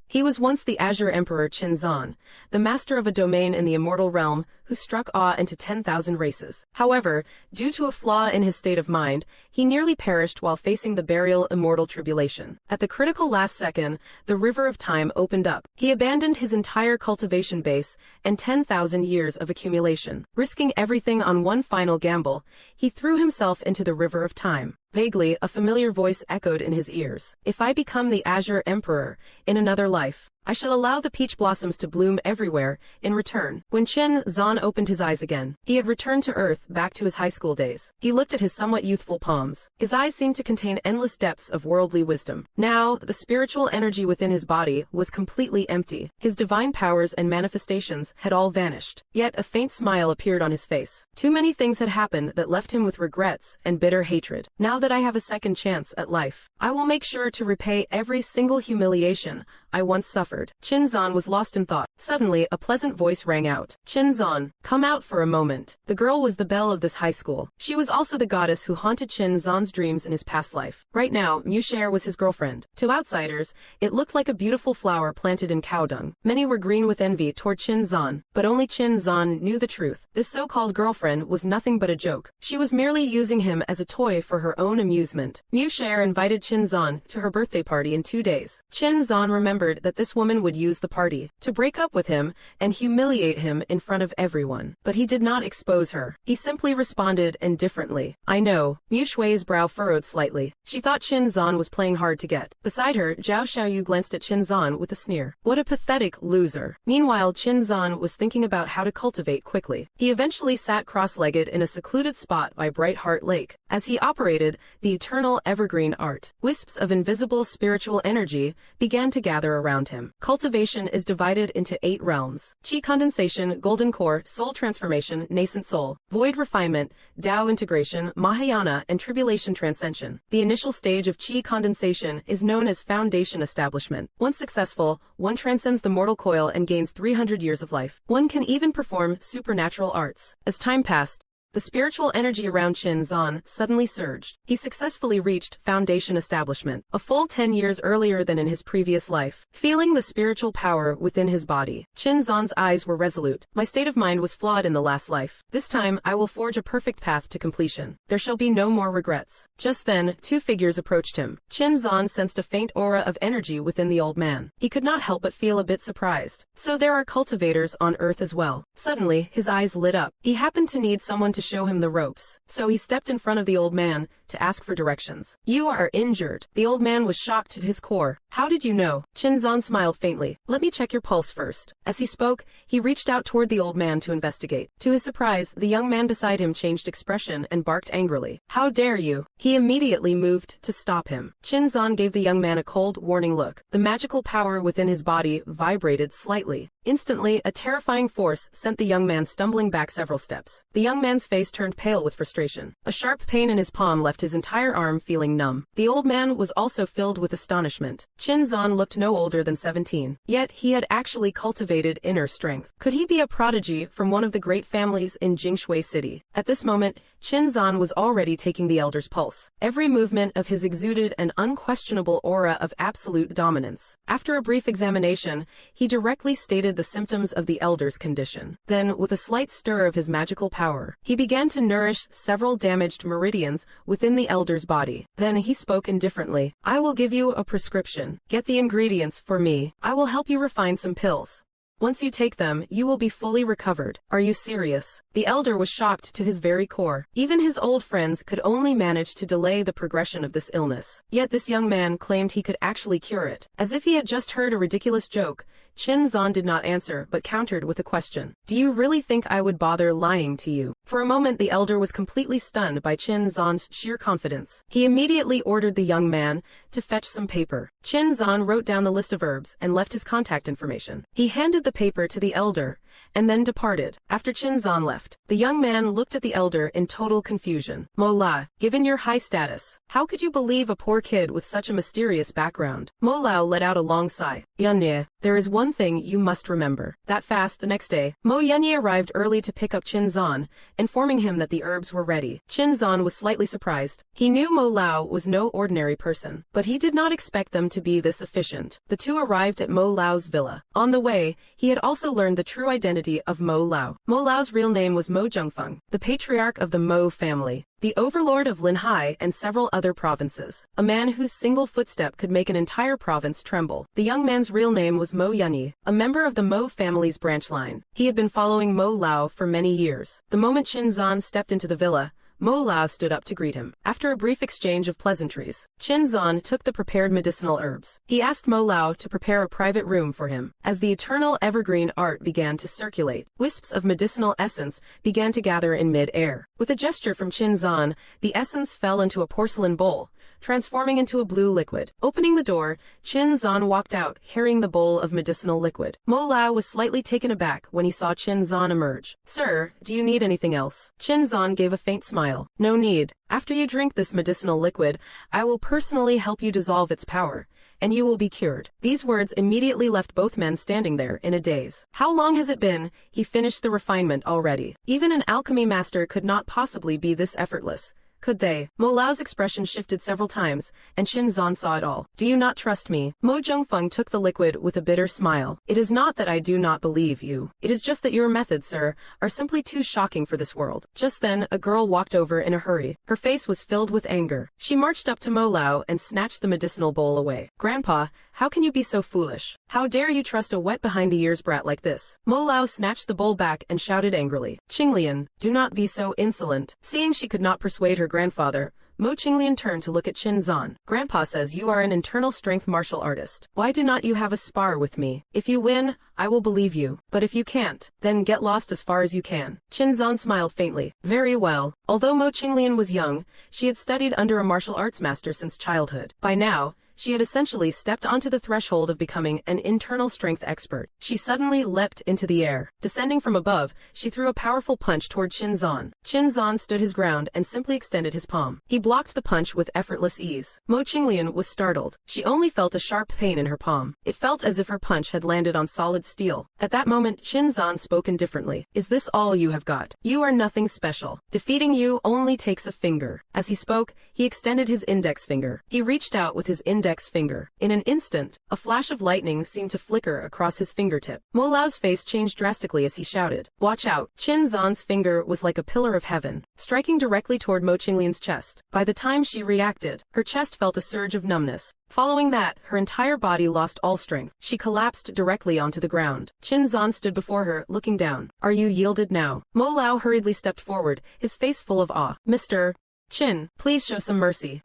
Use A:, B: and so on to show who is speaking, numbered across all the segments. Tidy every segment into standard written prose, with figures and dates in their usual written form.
A: He was once the Azure Emperor Qin Xuan, the master of a domain in the immortal realm, who struck awe into 10,000 races. However, due to a flaw in his state of mind, he nearly perished while facing the burial immortal tribulation. At the critical last second, the river of time opened up. He abandoned his entire cultivation base and 10,000 years of accumulation. Risking everything on one final gamble, he threw himself into the river of time. Vaguely, a familiar voice echoed in his ears. If I become the Azure Emperor in another life, I shall allow the peach blossoms to bloom everywhere in return. When Qin Xuan opened his eyes again, he had returned to Earth, back to his high school days. He looked at his somewhat youthful palms. His eyes seemed to contain endless depths of worldly wisdom. Now, the spiritual energy within his body was completely empty. His divine powers and manifestations had all vanished. Yet a faint smile appeared on his face. Too many things had happened that left him with regrets and bitter hatred. Now that I have a second chance at life, I will make sure to repay every single humiliation I once suffered. Qin Xuan was lost in thought. Suddenly, a pleasant voice rang out. Qin Xuan, come out for a moment. The girl was the belle of this high school. She was also the goddess who haunted Qin Xuan's dreams in his past life. Right now, Musher was his girlfriend. To outsiders, it looked like a beautiful flower planted in cow dung. Many were green with envy toward Qin Xuan, but only Qin Xuan knew the truth. This so-called girlfriend was nothing but a joke. She was merely using him as a toy for her own amusement. Musher invited Qin Xuan to her birthday party in 2 days. Qin Xuan remembered that this woman would use the party to break up with him and humiliate him in front of everyone. But he did not expose her. He simply responded indifferently. I know. Mushui's brow furrowed slightly. She thought Qin Xuan was playing hard to get. Beside her, Zhao Xiaoyu glanced at Qin Xuan with a sneer. What a pathetic loser. Meanwhile, Qin Xuan was thinking about how to cultivate quickly. He eventually sat cross-legged in a secluded spot by Bright Heart Lake. As he operated the eternal evergreen art, wisps of invisible spiritual energy began to gather around him. Cultivation is divided into 8 realms: Qi condensation, golden core, soul transformation, nascent soul, void refinement, Tao integration, Mahayana, and tribulation transcension. The initial stage of Qi condensation is known as foundation establishment. Once successful, one transcends the mortal coil and gains 300 years of life. One can even perform supernatural arts. As time passed, the spiritual energy around Qin Xuan suddenly surged. He successfully reached foundation establishment, a full 10 years earlier than in his previous life. Feeling the spiritual power within his body, Qin Xuan's eyes were resolute. My state of mind was flawed in the last life. This time, I will forge a perfect path to completion. There shall be no more regrets. Just then, 2 figures approached him. Qin Xuan sensed a faint aura of energy within the old man. He could not help but feel a bit surprised. So there are cultivators on Earth as well. Suddenly, his eyes lit up. He happened to need someone to show him the ropes. So he stepped in front of the old man to ask for directions. You are injured. The old man was shocked to his core. How did you know? Qin Xuan smiled faintly. Let me check your pulse first. As he spoke, he reached out toward the old man to investigate. To his surprise, the young man beside him changed expression and barked angrily. How dare you? He immediately moved to stop him. Qin Xuan gave the young man a cold, warning look. The magical power within his body vibrated slightly. Instantly, a terrifying force sent the young man stumbling back several steps. The young man's face turned pale with frustration. A sharp pain in his palm left his entire arm feeling numb. The old man was also filled with astonishment. Qin Xuan looked no older than 17. Yet, he had actually cultivated inner strength. Could he be a prodigy from one of the great families in Jingshui City? At this moment, Qin Xuan was already taking the elder's pulse. Every movement of his exuded an unquestionable aura of absolute dominance. After a brief examination, he directly stated the symptoms of the elder's condition. Then, with a slight stir of his magical power, he began to nourish several damaged meridians within the elder's body. Then he spoke indifferently. I will give you a prescription. Get the ingredients for me. I will help you refine some pills. Once you take them, you will be fully recovered. Are you serious? The elder was shocked to his very core. Even his old friends could only manage to delay the progression of this illness. Yet this young man claimed he could actually cure it. As if he had just heard a ridiculous joke, Qin Xuan did not answer but countered with a question. Do you really think I would bother lying to you? For a moment the elder was completely stunned by Qin Xuan's sheer confidence. He immediately ordered the young man to fetch some paper. Qin Xuan wrote down the list of herbs and left his contact information. He handed the paper to the elder and then departed. After Qin Xuan left, the young man looked at the elder in total confusion. Mo, given your high status, how could you believe a poor kid with such a mysterious background? Mo Lao let out a long sigh. Yunye, there is one thing you must remember. That fast the next day, Mo Yunye arrived early to pick up Qin Xuan informing him that the herbs were ready. Qin Xuan was slightly surprised. He knew Mo Lao was no ordinary person, but he did not expect them to be this efficient. The two arrived at Mo Lao's villa. On the way, he had also learned the true identity of Mo Lao. Mo Lao's real name was Mo Zhengfeng, the patriarch of the Mo family, the overlord of Linhai and several other provinces, a man whose single footstep could make an entire province tremble. The young man's real name was Mo Yunyi, a member of the Mo family's branch line. He had been following Mo Lao for many years. The moment Qin Xuan stepped into the villa, Mo Lao stood up to greet him. After a brief exchange of pleasantries, Qin Xuan took the prepared medicinal herbs. He asked Mo Lao to prepare a private room for him. As the eternal evergreen art began to circulate, wisps of medicinal essence began to gather in mid-air. With a gesture from Qin Xuan, the essence fell into a porcelain bowl, transforming into a blue liquid. Opening the door, Qin Xuan walked out, carrying the bowl of medicinal liquid. Mo Lao was slightly taken aback when he saw Qin Xuan emerge. "Sir, do you need anything else?" Qin Xuan gave a faint smile. "No need. After you drink this medicinal liquid, I will personally help you dissolve its power, and you will be cured." These words immediately left both men standing there in a daze. How long has it been? He finished the refinement already. Even an alchemy master could not possibly be this effortless, could they? Mo Lao's expression shifted several times, and Qin Xuan saw it all. "Do you not trust me?" Mo Zhengfeng took the liquid with a bitter smile. "It is not that I do not believe you. It is just that your methods, sir, are simply too shocking for this world." Just then, a girl walked over in a hurry. Her face was filled with anger. She marched up to Mo Lao and snatched the medicinal bowl away. "Grandpa, how can you be so foolish? How dare you trust a wet behind-the-ears brat like this?" Mo Lao snatched the bowl back and shouted angrily. "Qinglian, do not be so insolent." Seeing she could not persuade her grandfather, Mo Qinglian turned to look at Qin Xuan. "Grandpa says you are an internal strength martial artist. Why do not you have a spar with me? If you win, I will believe you. But if you can't, then get lost as far as you can." Qin Xuan smiled faintly. Very well. Although Mo Qinglian was young, she had studied under a martial arts master since childhood. By now, she had essentially stepped onto the threshold of becoming an internal strength expert. She suddenly leapt into the air. Descending from above, she threw a powerful punch toward Qin Xuan. Qin Xuan stood his ground and simply extended his palm. He blocked the punch with effortless ease. Mo Qinglian was startled. She only felt a sharp pain in her palm. It felt as if her punch had landed on solid steel. At that moment, Qin Xuan spoke indifferently. "Is this all you have got? You are nothing special. Defeating you only takes a finger." As he spoke, he extended his index finger. He reached out with his index finger. In an instant, a flash of lightning seemed to flicker across his fingertip. Mo Lao's face changed drastically as he shouted, "Watch out!" Qin Xuan's finger was like a pillar of heaven, striking directly toward Mo Qinglian's chest. By the time she reacted, her chest felt a surge of numbness. Following that, her entire body lost all strength. She collapsed directly onto the ground. Qin Xuan stood before her, looking down. "Are you yielded now?" Mo Lao hurriedly stepped forward, his face full of awe. "Mr. Qin, please show some mercy."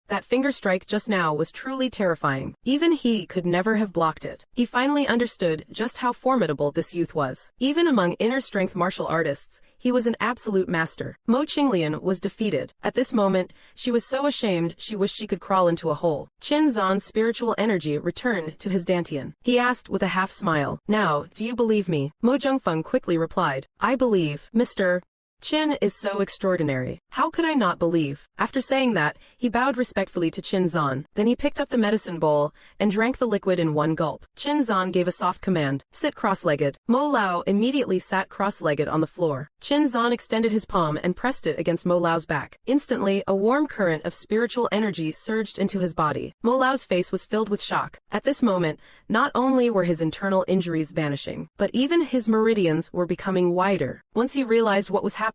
A: That finger strike just now was truly terrifying. Even he could never have blocked it. He finally understood just how formidable this youth was. Even among inner strength martial artists, he was an absolute master. Mo Qinglian was defeated. At this moment, she was so ashamed she wished she could crawl into a hole. Qin Xuan's spiritual energy returned to his dantian. He asked with a half smile, "Now, do you believe me?" Mo Zhengfeng quickly replied, "I believe, Mr. Qin is so extraordinary. How could I not believe?" After saying that, he bowed respectfully to Qin Xuan. Then he picked up the medicine bowl and drank the liquid in one gulp. Qin Xuan gave a soft command, "Sit cross-legged." Mo Lao immediately sat cross-legged on the floor. Qin Xuan extended his palm and pressed it against Mo Lao's back. Instantly, a warm current of spiritual energy surged into his body. Mo Lao's face was filled with shock. At this moment, not only were his internal injuries vanishing, but even his meridians were becoming wider. Once he realized what was happening,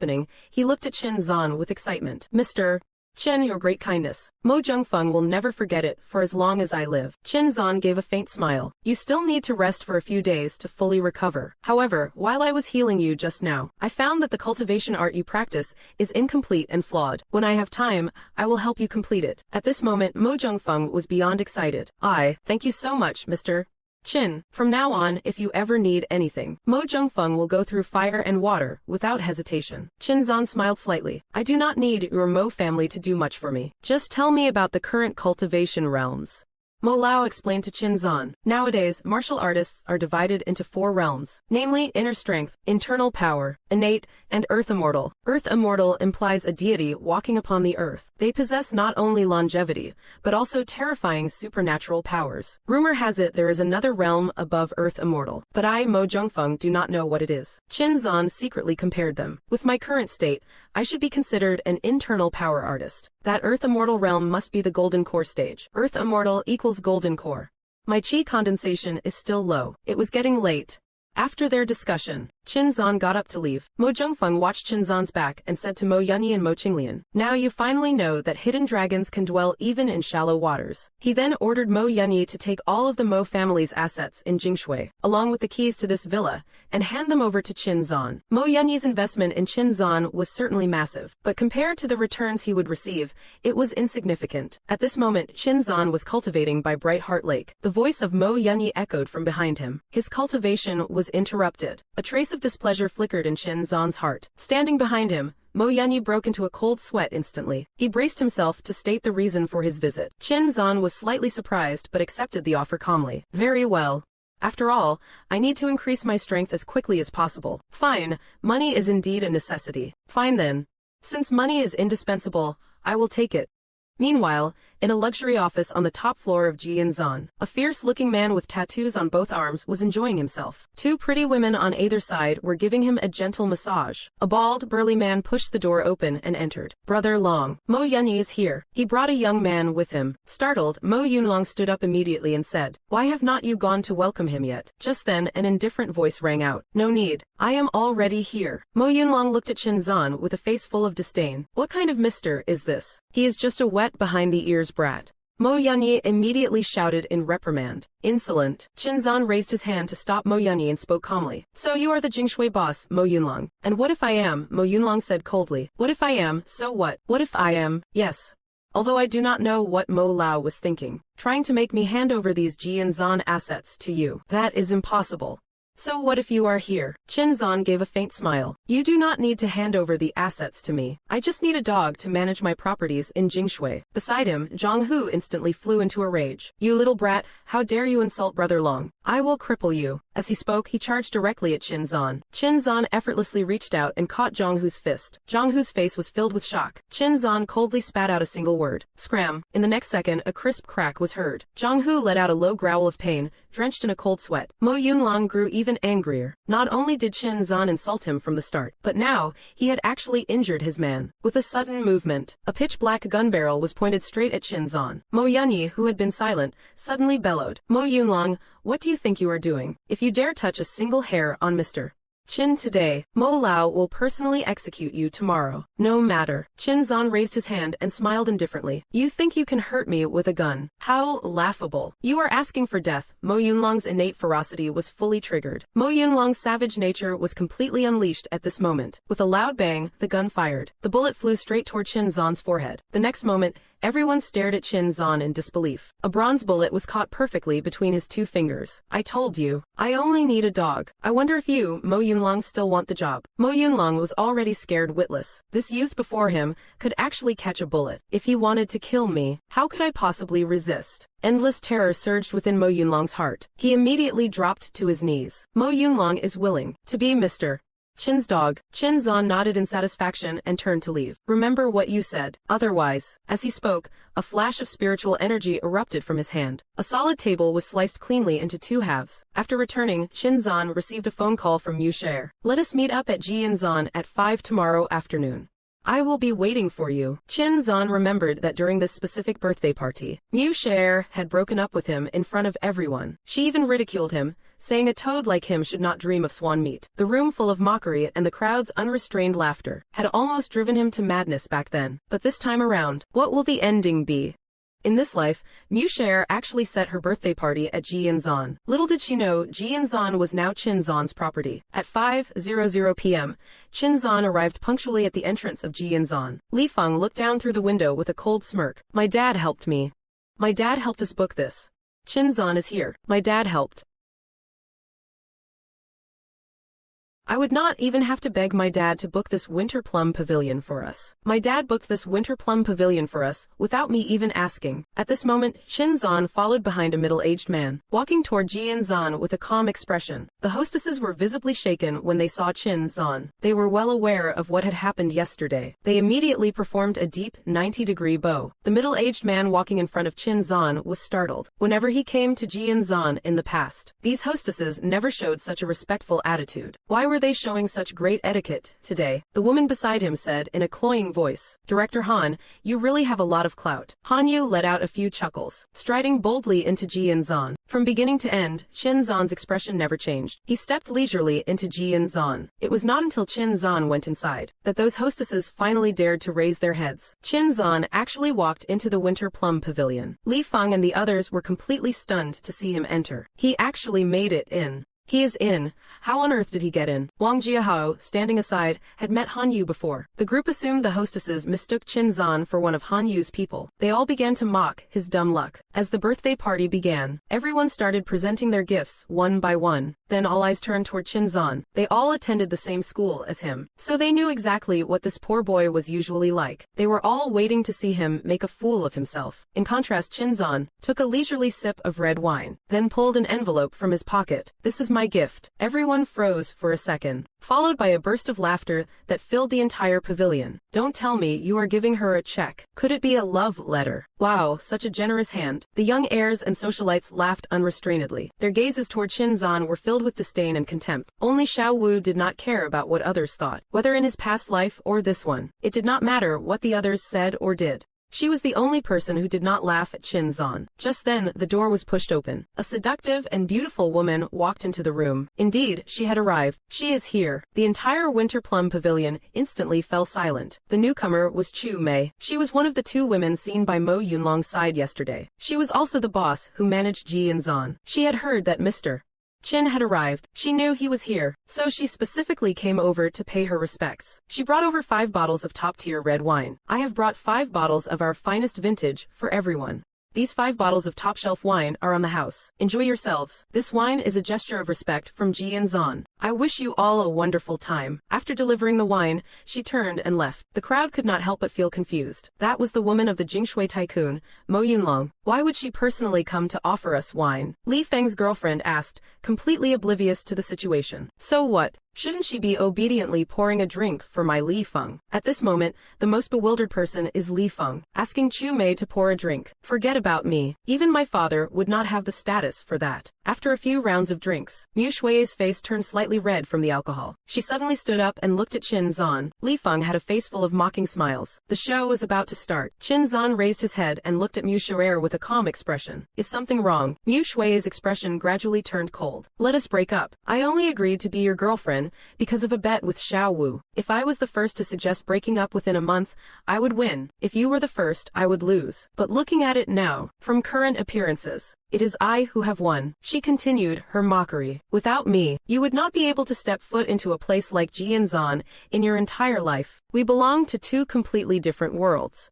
A: he looked at Qin Xuan with excitement. "Mr. Qin, your great kindness. Mo Zhengfeng will never forget it for as long as I live." Qin Xuan gave a faint smile. "You still need to rest for a few days to fully recover. However, while I was healing you just now, I found that the cultivation art you practice is incomplete and flawed. When I have time, I will help you complete it." At this moment, Mo Zhengfeng was beyond excited. Thank you so much, Mr. Qin. From now on, if you ever need anything, Mo Zhengfeng will go through fire and water without hesitation. Qin Xuan smiled slightly. "I do not need your Mo family to do much for me. Just tell me about the current cultivation realms." Mo Lao explained to Qin Xuan. Nowadays, martial artists are divided into 4 realms, namely inner strength, internal power, innate, and earth immortal. Earth immortal implies a deity walking upon the earth. They possess not only longevity, but also terrifying supernatural powers. Rumor has it there is another realm above earth immortal, but I, Mo Zhongfeng, do not know what it is. Qin Xuan secretly compared them. With my current state, I should be considered an internal power artist. That earth immortal realm must be the golden core stage. Earth immortal equals golden core. My chi condensation is still low. It was getting late. After their discussion, Qin Xuan got up to leave. Mo Zhongfeng watched Qin Xuan's back and said to Mo Yunyi and Mo Qinglian, "Now you finally know that hidden dragons can dwell even in shallow waters." He then ordered Mo Yunyi to take all of the Mo family's assets in Jingshui, along with the keys to this villa, and hand them over to Qin Xuan. Mo Yunyi's investment in Qin Xuan was certainly massive, but compared to the returns he would receive, it was insignificant. At this moment, Qin Xuan was cultivating by Bright Heart Lake. The voice of Mo Yunyi echoed from behind him. His cultivation was interrupted. A trace of displeasure flickered in Qin Xuan's heart. Standing behind him, Mo Yunyi broke into a cold sweat instantly. He braced himself to state the reason for his visit. Qin Xuan was slightly surprised but accepted the offer calmly. "Very well. After all, I need to increase my strength as quickly as possible." "Fine, money is indeed a necessity." "Fine then. Since money is indispensable, I will take it." Meanwhile, in a luxury office on the top floor of Jianzan, a fierce-looking man with tattoos on both arms was enjoying himself. 2 pretty women on either side were giving him a gentle massage. A bald, burly man pushed the door open and entered. "Brother Long, Mo Yunyi is here." He brought a young man with him. Startled, Mo Yunlong stood up immediately and said, "Why have not you gone to welcome him yet?" Just then, an indifferent voice rang out. "No need. I am already here." Mo Yunlong looked at Qin Xuan with a face full of disdain. "What kind of mister is this? He is just a wet behind-the-ears brat." Mo Yunyi immediately shouted in reprimand. "Insolent." Qin Xuan raised his hand to stop Mo Yunyi and spoke calmly. "So you are the Jingshui boss, Mo Yunlong." "And what if I am?" Mo Yunlong said coldly. "What if I am? So what? What if I am?" "Yes." Although I do not know what Mo Lao was thinking, trying to make me hand over these Jianzan assets to you. That is impossible. "So what if you are here?" Qin Xuan gave a faint smile. "You do not need to hand over the assets to me. I just need a dog to manage my properties in Jingshui." Beside him, Zhang Hu instantly flew into a rage. "You little brat, how dare you insult Brother Long? I will cripple you." As he spoke, he charged directly at Qin Xuan. Qin Xuan effortlessly reached out and caught Zhang Hu's fist. Zhang Hu's face was filled with shock. Qin Xuan coldly spat out a single word. Scram. In the next second, a crisp crack was heard. Zhang Hu let out a low growl of pain, drenched in a cold sweat. Mo Yunlong grew even angrier. Not only did Qin Xuan insult him from the start, but now, he had actually injured his man. With a sudden movement, a pitch-black gun barrel was pointed straight at Qin Xuan. Mo Yunyi, who had been silent, suddenly bellowed. "Mo Yunlong, what do you think you are doing? If you dare touch a single hair on Mr. Qin today, Mo Lao will personally execute you tomorrow. No matter." Qin Xuan raised his hand and smiled indifferently. "You think you can hurt me with a gun? How laughable. You are asking for death." Mo Yunlong's innate ferocity was fully triggered. Mo Yunlong's savage nature was completely unleashed at this moment. With a loud bang, the gun fired. The bullet flew straight toward Qin Xuan's forehead. The next moment, everyone stared at Qin Xuan in disbelief. A bronze bullet was caught perfectly between his 2 fingers. "I told you. I only need a dog. I wonder if you, Mo Yunlong, still want the job." Mo Yunlong was already scared witless. This youth before him could actually catch a bullet. If he wanted to kill me, how could I possibly resist? Endless terror surged within Mo Yunlong's heart. He immediately dropped to his knees. Mo Yunlong is willing to be Mr. Qin's dog. Qin Xuan nodded in satisfaction and turned to leave. "Remember what you said. Otherwise." As he spoke, a flash of spiritual energy erupted from his hand. A solid table was sliced cleanly into 2 halves. After returning, Qin Xuan received a phone call from Mu Sher. "Let us meet up at Jianzan at 5 tomorrow afternoon. I will be waiting for you." Qin Xuan remembered that during this specific birthday party, Mu Sher had broken up with him in front of everyone. She even ridiculed him, saying a toad like him should not dream of swan meat. The room full of mockery and the crowd's unrestrained laughter had almost driven him to madness back then. But this time around, what will the ending be? In this life, Mu Sher actually set her birthday party at Jianzan. Little did she know, Jianzan was now Qin Xuan's property. At 5:00 p.m., Qin Xuan arrived punctually at the entrance of Jianzan. Li Feng looked down through the window with a cold smirk. "My dad helped me. My dad helped us book this. Qin Xuan is here. My dad helped." I would not even have to beg my dad to book this winter plum pavilion for us. My dad booked this winter plum pavilion for us without me even asking. At this moment, Qin Xuan followed behind a middle-aged man, walking toward Qin Xuan with a calm expression. The hostesses were visibly shaken when they saw Qin Xuan. They were well aware of what had happened yesterday. They immediately performed a deep 90-degree bow. The middle-aged man walking in front of Qin Xuan was startled. Whenever he came to Qin Xuan in the past, these hostesses never showed such a respectful attitude. Why were they showing such great etiquette today? The woman beside him said in a cloying voice. Director Han, you really have a lot of clout. Han Yu let out a few chuckles, striding boldly into Qin Xuan. From beginning to end, Qin Xuan's expression never changed. He stepped leisurely into Qin Xuan. It was not until Qin Xuan went inside that those hostesses finally dared to raise their heads. Qin Xuan actually walked into the winter plum pavilion. Li Feng and the others were completely stunned to see him enter. He actually made it in. He is in. How on earth did he get in? Wang Jiahao, standing aside, had met Han Yu before. The group assumed the hostesses mistook Qin Xuan for one of Han Yu's people. They all began to mock his dumb luck. As the birthday party began, everyone started presenting their gifts one by one. Then all eyes turned toward Qin Xuan. They all attended the same school as him, so they knew exactly what this poor boy was usually like. They were all waiting to see him make a fool of himself. In contrast, Qin Xuan took a leisurely sip of red wine, then pulled an envelope from his pocket. This is my gift. Everyone froze for a second, followed by a burst of laughter that filled the entire pavilion. Don't tell me you are giving her a check. Could it be a love letter? Wow, such a generous hand. The young heirs and socialites laughed unrestrainedly. Their gazes toward Qin Xuan were filled with disdain and contempt. Only Xiao Wu did not care about what others thought, whether in his past life or this one. It did not matter what the others said or did. She was the only person who did not laugh at Qin Xuan. Just then, the door was pushed open. A seductive and beautiful woman walked into the room. Indeed, she had arrived. She is here. The entire Winter Plum Pavilion instantly fell silent. The newcomer was Chu Mei. She was one of the two women seen by Mo Yunlong's side yesterday. She was also the boss who managed Qin Xuan. She had heard that Mr. Qin had arrived. She knew he was here, so she specifically came over to pay her respects. She brought over 5 bottles of top-tier red wine. I have brought 5 bottles of our finest vintage for everyone. These 5 bottles of top-shelf wine are on the house. Enjoy yourselves. This wine is a gesture of respect from Qin Xuan. I wish you all a wonderful time. After delivering the wine, she turned and left. The crowd could not help but feel confused. That was the woman of the Jingshui tycoon, Mo Yunlong. Why would she personally come to offer us wine? Li Feng's girlfriend asked, completely oblivious to the situation. So what? Shouldn't she be obediently pouring a drink for my Li Feng? At this moment, the most bewildered person is Li Feng, asking Chu Mei to pour a drink. Forget about me. Even my father would not have the status for that. After a few rounds of drinks, Mu Shui's face turned slightly red from the alcohol. She suddenly stood up and looked at Qin Xuan. Li Feng had a face full of mocking smiles. The show was about to start. Qin Xuan raised his head and looked at Mu Shui with a calm expression. Is something wrong? Mu Shui's expression gradually turned cold. Let us break up. I only agreed to be your girlfriend because of a bet with Xiao Wu. If I was the first to suggest breaking up within a month, I would win. If you were the first, I would lose. But looking at it now, from current appearances, it is I who have won. She continued, her mockery. Without me, you would not be able to step foot into a place like Qin Xuan in your entire life. We belong to 2 completely different worlds.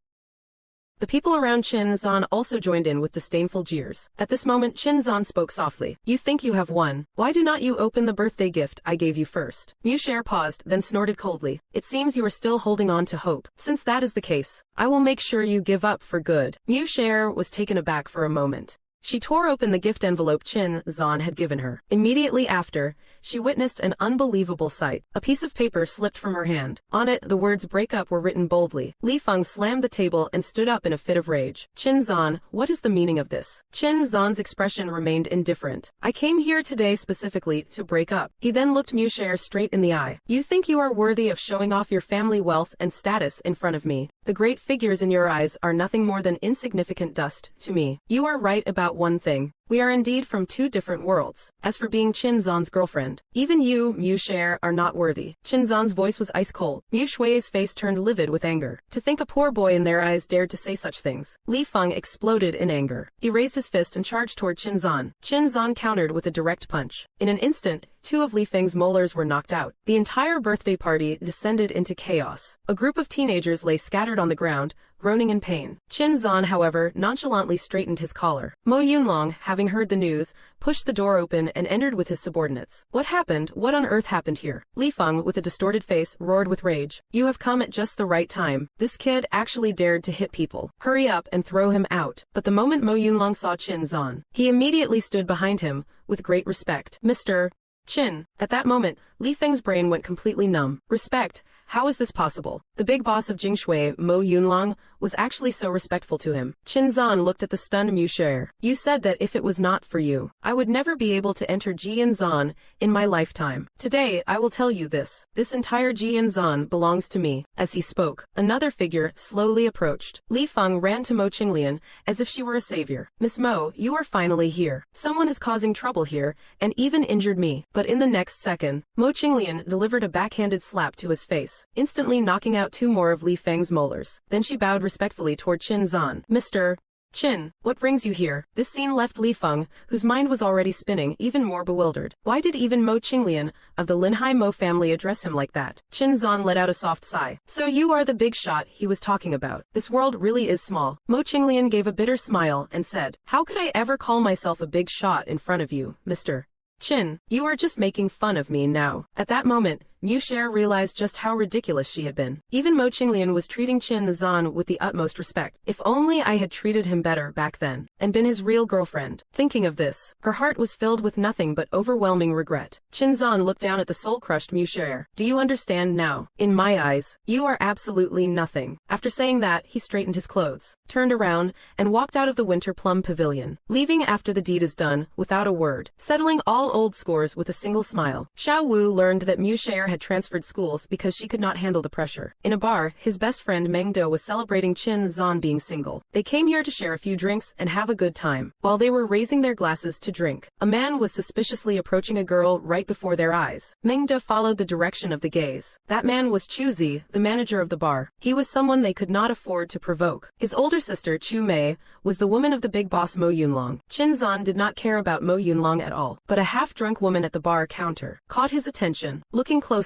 A: The people around Qin Xuan also joined in with disdainful jeers. At this moment, Qin Xuan spoke softly. You think you have won. Why do not you open the birthday gift I gave you first? Mu Sher paused, then snorted coldly. It seems you are still holding on to hope. Since that is the case, I will make sure you give up for good. Mu Sher was taken aback for a moment. She tore open the gift envelope Qin Xuan had given her. Immediately after, she witnessed an unbelievable sight. A piece of paper slipped from her hand. On it, the words breakup were written boldly. Li Feng slammed the table and stood up in a fit of rage. Qin Xuan, what is the meaning of this? Qin Xuan's expression remained indifferent. I came here today specifically to break up. He then looked Mu Sher straight in the eye. You think you are worthy of showing off your family wealth and status in front of me. The great figures in your eyes are nothing more than insignificant dust to me. You are right about one thing. We are indeed from 2 different worlds. As for being Qin Xuan's girlfriend, even you, Mu Sher, are not worthy. Qin Xuan's voice was ice cold. Mu Shui's face turned livid with anger. To think a poor boy in their eyes dared to say such things. Li Feng exploded in anger. He raised his fist and charged toward Qin Xuan. Qin Xuan countered with a direct punch. In an instant, 2 of Li Feng's molars were knocked out. The entire birthday party descended into chaos. A group of teenagers lay scattered on the ground, groaning in pain. Qin Xuan, however, nonchalantly straightened his collar. Mo Yunlong, having heard the news, pushed the door open and entered with his subordinates. What happened? What on earth happened here? Li Feng, with a distorted face, roared with rage. You have come at just the right time. This kid actually dared to hit people. Hurry up and throw him out. But the moment Mo Yunlong saw Qin Xuan, he immediately stood behind him, with great respect. Mr. Qin. At that moment, Li Feng's brain went completely numb. Respect? How is this possible? The big boss of Jingshui, Mo Yunlong, was actually so respectful to him. Qin Xuan looked at the stunned Mu Share. You said that if it was not for you, I would never be able to enter Jianzan in my lifetime. Today, I will tell you this. This entire Jianzan belongs to me. As he spoke, another figure slowly approached. Li Feng ran to Mo Qinglian as if she were a savior. Miss Mo, you are finally here. Someone is causing trouble here, and even injured me. But in the next second, Mo Qinglian delivered a backhanded slap to his face, instantly knocking out 2 more of Li Feng's molars. Then she bowed respectfully toward Qin Xuan. Mr. Qin, what brings you here? This scene left Li Feng, whose mind was already spinning, even more bewildered. Why did even Mo Qinglian, of the Linhai Mo family, address him like that? Qin Xuan let out a soft sigh. So you are the big shot he was talking about. This world really is small. Mo Qinglian gave a bitter smile and said, how could I ever call myself a big shot in front of you, Mr. Qin? You are just making fun of me now. At that moment, Mu Share realized just how ridiculous she had been. Even Mo Qinglian was treating Qin Xuan with the utmost respect. If only I had treated him better back then, and been his real girlfriend. Thinking of this, her heart was filled with nothing but overwhelming regret. Qin Xuan looked down at the soul-crushed Mu Share. Do you understand now? In my eyes, you are absolutely nothing. After saying that, he straightened his clothes, turned around, and walked out of the Winter Plum Pavilion, leaving after the deed is done, without a word, settling all old scores with a single smile. Xiao Wu learned that Mu Share had transferred schools because she could not handle the pressure. In a bar, his best friend Meng Do was celebrating Qin Xuan being single. They came here to share a few drinks and have a good time. While they were raising their glasses to drink, a man was suspiciously approaching a girl right before their eyes. Meng Do followed the direction of the gaze. That man was Chu Zi, the manager of the bar. He was someone they could not afford to provoke. His older sister, Chu Mei, was the woman of the big boss Mo Yunlong. Qin Xuan did not care about Mo Yunlong at all, but a half-drunk woman at the bar counter caught his attention. Looking closely,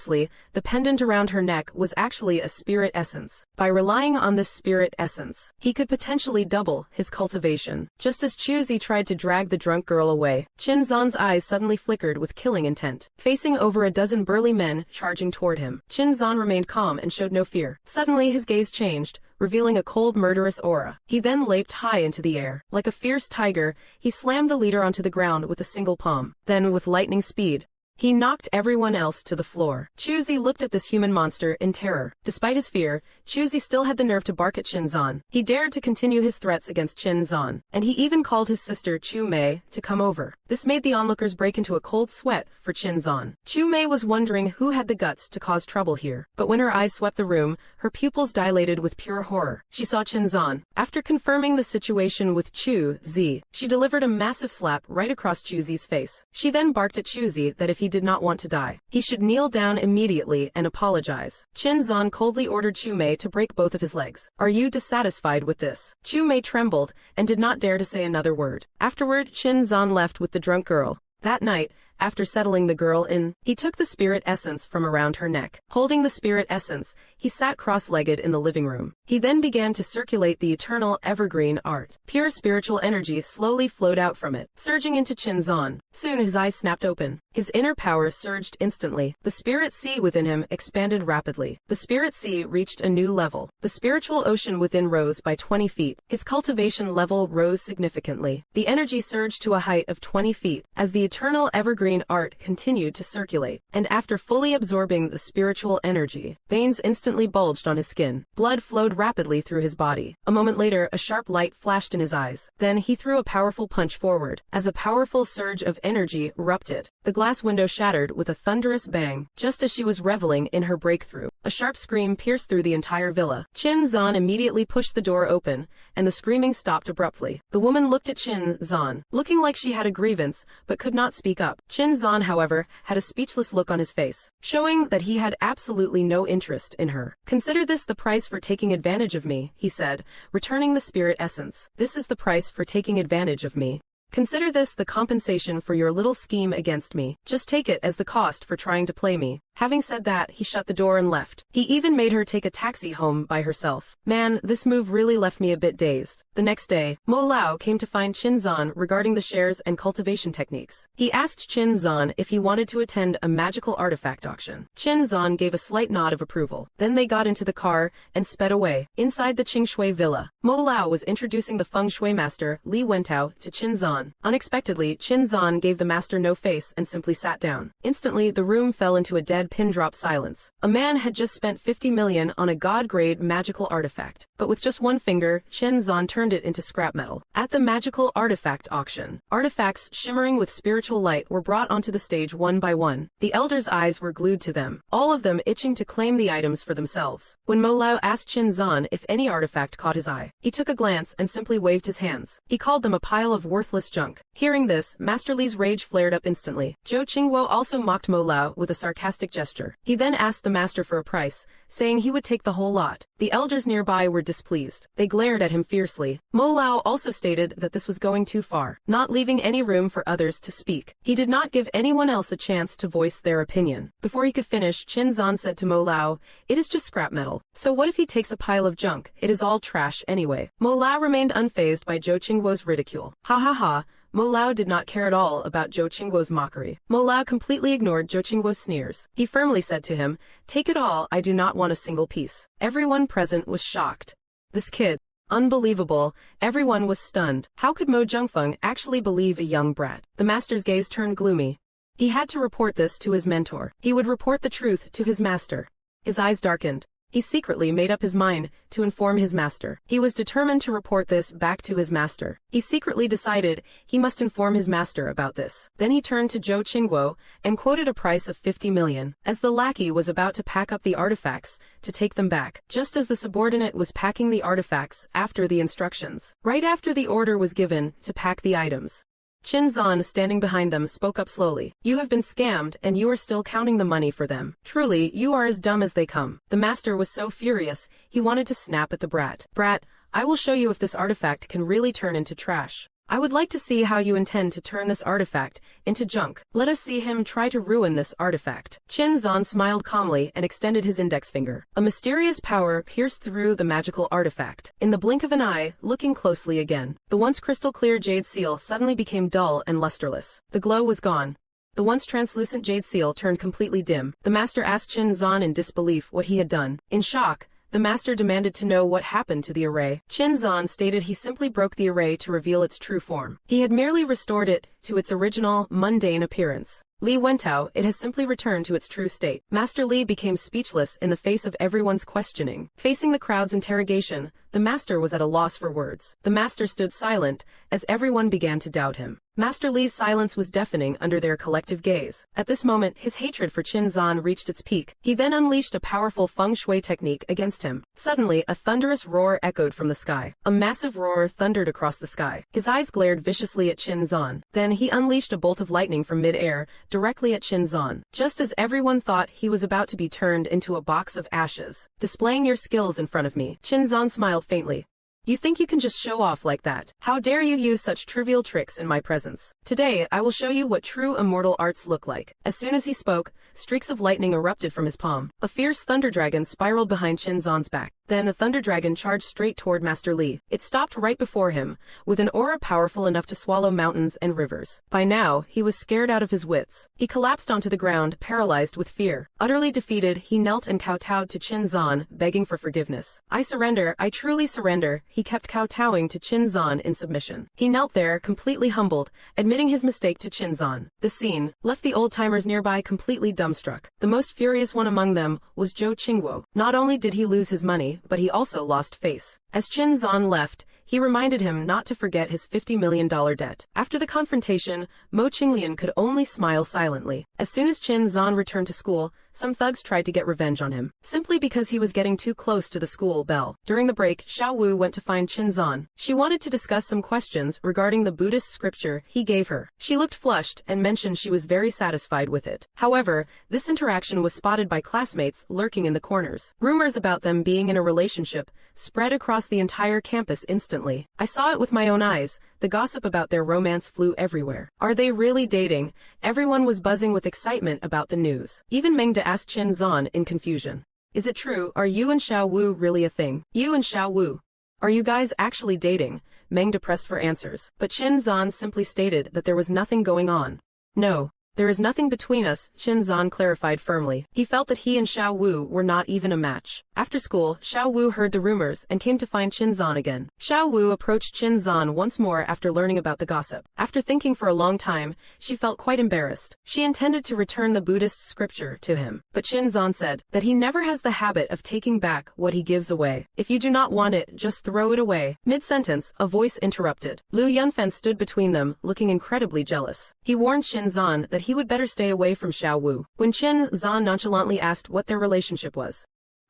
A: the pendant around her neck was actually a spirit essence. By relying on this spirit essence, he could potentially double his cultivation. Just as Chu Zi tried to drag the drunk girl away, Qin Xuan's eyes suddenly flickered with killing intent. Facing over a dozen burly men charging toward him, Qin Xuan remained calm and showed no fear. Suddenly his gaze changed, revealing a cold, murderous aura. He then leaped high into the air. Like a fierce tiger, he slammed the leader onto the ground with a single palm. Then, with lightning speed, he knocked everyone else to the floor. Chu Zi looked at this human monster in terror. Despite his fear, Chu Zi still had the nerve to bark at Qin Xuan. He dared to continue his threats against Qin Xuan, and he even called his sister Chu Mei to come over. This made the onlookers break into a cold sweat for Qin Xuan. Chu Mei was wondering who had the guts to cause trouble here, but when her eyes swept the room, her pupils dilated with pure horror. She saw Qin Xuan. After confirming the situation with Chu Zi, she delivered a massive slap right across Chu Zi's face. She then barked at Chu Zi that if he did not want to die, he should kneel down immediately and apologize. Qin Xuan coldly ordered Chu Mei to break both of his legs. Are you dissatisfied with this? Chu Mei trembled and did not dare to say another word. Afterward, Qin Xuan left with the drunk girl. That night, after settling the girl in, he took the spirit essence from around her neck. Holding the spirit essence, he sat cross-legged in the living room. He then began to circulate the eternal evergreen art. Pure spiritual energy slowly flowed out from it, surging into Qin Xuan. Soon his eyes snapped open. His inner power surged instantly. The spirit sea within him expanded rapidly. The spirit sea reached a new level. The spiritual ocean within rose by 20 feet. His cultivation level rose significantly. The energy surged to a height of 20 feet as the eternal evergreen art continued to circulate, and after fully absorbing the spiritual energy, veins instantly bulged on his skin. Blood flowed rapidly through his body. A moment later, a sharp light flashed in his eyes. Then he threw a powerful punch forward. As a powerful surge of energy erupted, the glass window shattered with a thunderous bang. Just as she was reveling in her breakthrough, a sharp scream pierced through the entire villa. Qin Xuan immediately pushed the door open, and the screaming stopped abruptly. The woman looked at Qin Xuan, looking like she had a grievance, but could not speak up. Qin Xuan, however, had a speechless look on his face, showing that he had absolutely no interest in her. Consider this the price for taking advantage of me, he said, returning the spirit essence. This is the price for taking advantage of me. Consider this the compensation for your little scheme against me. Just take it as the cost for trying to play me. Having said that, he shut the door and left. He even made her take a taxi home by herself. Man, this move really left me a bit dazed. The next day, Mo Lao came to find Qin Xuan regarding the shares and cultivation techniques. He asked Qin Xuan if he wanted to attend a magical artifact auction. Qin Xuan gave a slight nod of approval. Then they got into the car and sped away. Inside the Qin Xuan villa, Mo Lao was introducing the feng shui master, Li Wentao, to Qin Xuan. Unexpectedly, Qin Xuan gave the master no face and simply sat down. Instantly, the room fell into a dead pin-drop silence. A man had just spent 50 million on a god-grade magical artifact. But with just one finger, Qin Xuan turned it into scrap metal. At the magical artifact auction, artifacts shimmering with spiritual light were brought onto the stage one by one. The elder's eyes were glued to them, all of them itching to claim the items for themselves. When Mo Lao asked Qin Xuan if any artifact caught his eye, he took a glance and simply waved his hands. He called them a pile of worthless junk. Hearing this, Master Li's rage flared up instantly. Zhou Qingguo also mocked Mo Lao with a sarcastic gesture. He then asked the master for a price, saying he would take the whole lot. The elders nearby were displeased. They glared at him fiercely. Mo Lao also stated that this was going too far, not leaving any room for others to speak. He did not give anyone else a chance to voice their opinion. Before he could finish, Qin Xuan said to Mo Lao, "It is just scrap metal. So what if he takes a pile of junk? It is all trash anyway." Mo Lao remained unfazed by Zhou Qingguo's ridicule. Ha ha ha. Mo Lao did not care at all about Zhou Qingguo's mockery. Mo Lao completely ignored Zhou Qingguo's sneers. He firmly said to him, "Take it all, I do not want a single piece." Everyone present was shocked. This kid. Unbelievable. Everyone was stunned. How could Mo Zhengfeng actually believe a young brat? The master's gaze turned gloomy. He had to report this to his mentor. He would report the truth to his master. His eyes darkened. He secretly made up his mind to inform his master. He was determined to report this back to his master. He secretly decided he must inform his master about this. Then he turned to Zhou Qingguo and quoted a price of 50 million. As the lackey was about to pack up the artifacts to take them back, just as the subordinate was packing the artifacts after the instructions, right after the order was given to pack the items, Qin Xuan, standing behind them, spoke up slowly. "You have been scammed, and you are still counting the money for them. Truly, you are as dumb as they come." The master was so furious, he wanted to snap at the brat. "Brat, I will show you if this artifact can really turn into trash. I would like to see how you intend to turn this artifact into junk. Let us see him try to ruin this artifact." Qin Xuan smiled calmly and extended his index finger. A mysterious power pierced through the magical artifact. In the blink of an eye, looking closely again, the once crystal-clear jade seal suddenly became dull and lusterless. The glow was gone. The once translucent jade seal turned completely dim. The master asked Qin Xuan in disbelief what he had done. In shock, the master demanded to know what happened to the array. Qin Xuan stated he simply broke the array to reveal its true form. He had merely restored it to its original, mundane appearance. Li Wentao, it has simply returned to its true state. Master Li became speechless in the face of everyone's questioning. Facing the crowd's interrogation, the master was at a loss for words. The master stood silent as everyone began to doubt him. Master Li's silence was deafening under their collective gaze. At this moment, his hatred for Qin Xuan reached its peak. He then unleashed a powerful feng shui technique against him. Suddenly, a thunderous roar echoed from the sky. A massive roar thundered across the sky. His eyes glared viciously at Qin Xuan. Then he unleashed a bolt of lightning from mid-air, directly at Qin Xuan. Just as everyone thought he was about to be turned into a box of ashes. "Displaying your skills in front of me." Qin Xuan smiled faintly. "You think you can just show off like that? How dare you use such trivial tricks in my presence? Today, I will show you what true immortal arts look like." As soon as he spoke, streaks of lightning erupted from his palm. A fierce thunder dragon spiraled behind Qin Xuan's back. Then a thunder dragon charged straight toward Master Li. It stopped right before him, with an aura powerful enough to swallow mountains and rivers. By now, he was scared out of his wits. He collapsed onto the ground, paralyzed with fear. Utterly defeated, he knelt and kowtowed to Qin Xuan, begging for forgiveness. "I surrender, I truly surrender." He kept kowtowing to Qin Xuan in submission. He knelt there, completely humbled, admitting his mistake to Qin Xuan. The scene left the old-timers nearby completely dumbstruck. The most furious one among them was Zhou Qingguo. Not only did he lose his money, but he also lost face. As Qin Xuan left, he reminded him not to forget his $50 million debt. After the confrontation, Mo Qinglian could only smile silently. As soon as Qin Xuan returned to school, some thugs tried to get revenge on him, simply because he was getting too close to the school bell. During the break, Xiao Wu went to find Qin Xuan. She wanted to discuss some questions regarding the Buddhist scripture he gave her. She looked flushed and mentioned she was very satisfied with it. However, this interaction was spotted by classmates lurking in the corners. Rumors about them being in a relationship spread across across the entire campus instantly. I saw it with my own eyes. The gossip about their romance flew everywhere. Are they really dating? Everyone was buzzing with excitement about the news. Even Mengde asked Qin Xuan in confusion. Is it true? Are you and Xiao Wu really a thing? You and Xiao Wu. Are you guys actually dating? Mengde pressed for answers. But Qin Xuan simply stated that there was nothing going on. No. There is nothing between us, Qin Xuan clarified firmly. He felt that he and Xiao Wu were not even a match. After school, Xiao Wu heard the rumors and came to find Qin Xuan again. Xiao Wu approached Qin Xuan once more after learning about the gossip. After thinking for a long time, she felt quite embarrassed. She intended to return the Buddhist scripture to him, but Qin Xuan said that he never has the habit of taking back what he gives away. If you do not want it, just throw it away. Mid-sentence, a voice interrupted. Lu Yunfen stood between them, looking incredibly jealous. He warned Qin Xuan that he would better stay away from Xiao Wu. When Qin Xuan nonchalantly asked what their relationship was.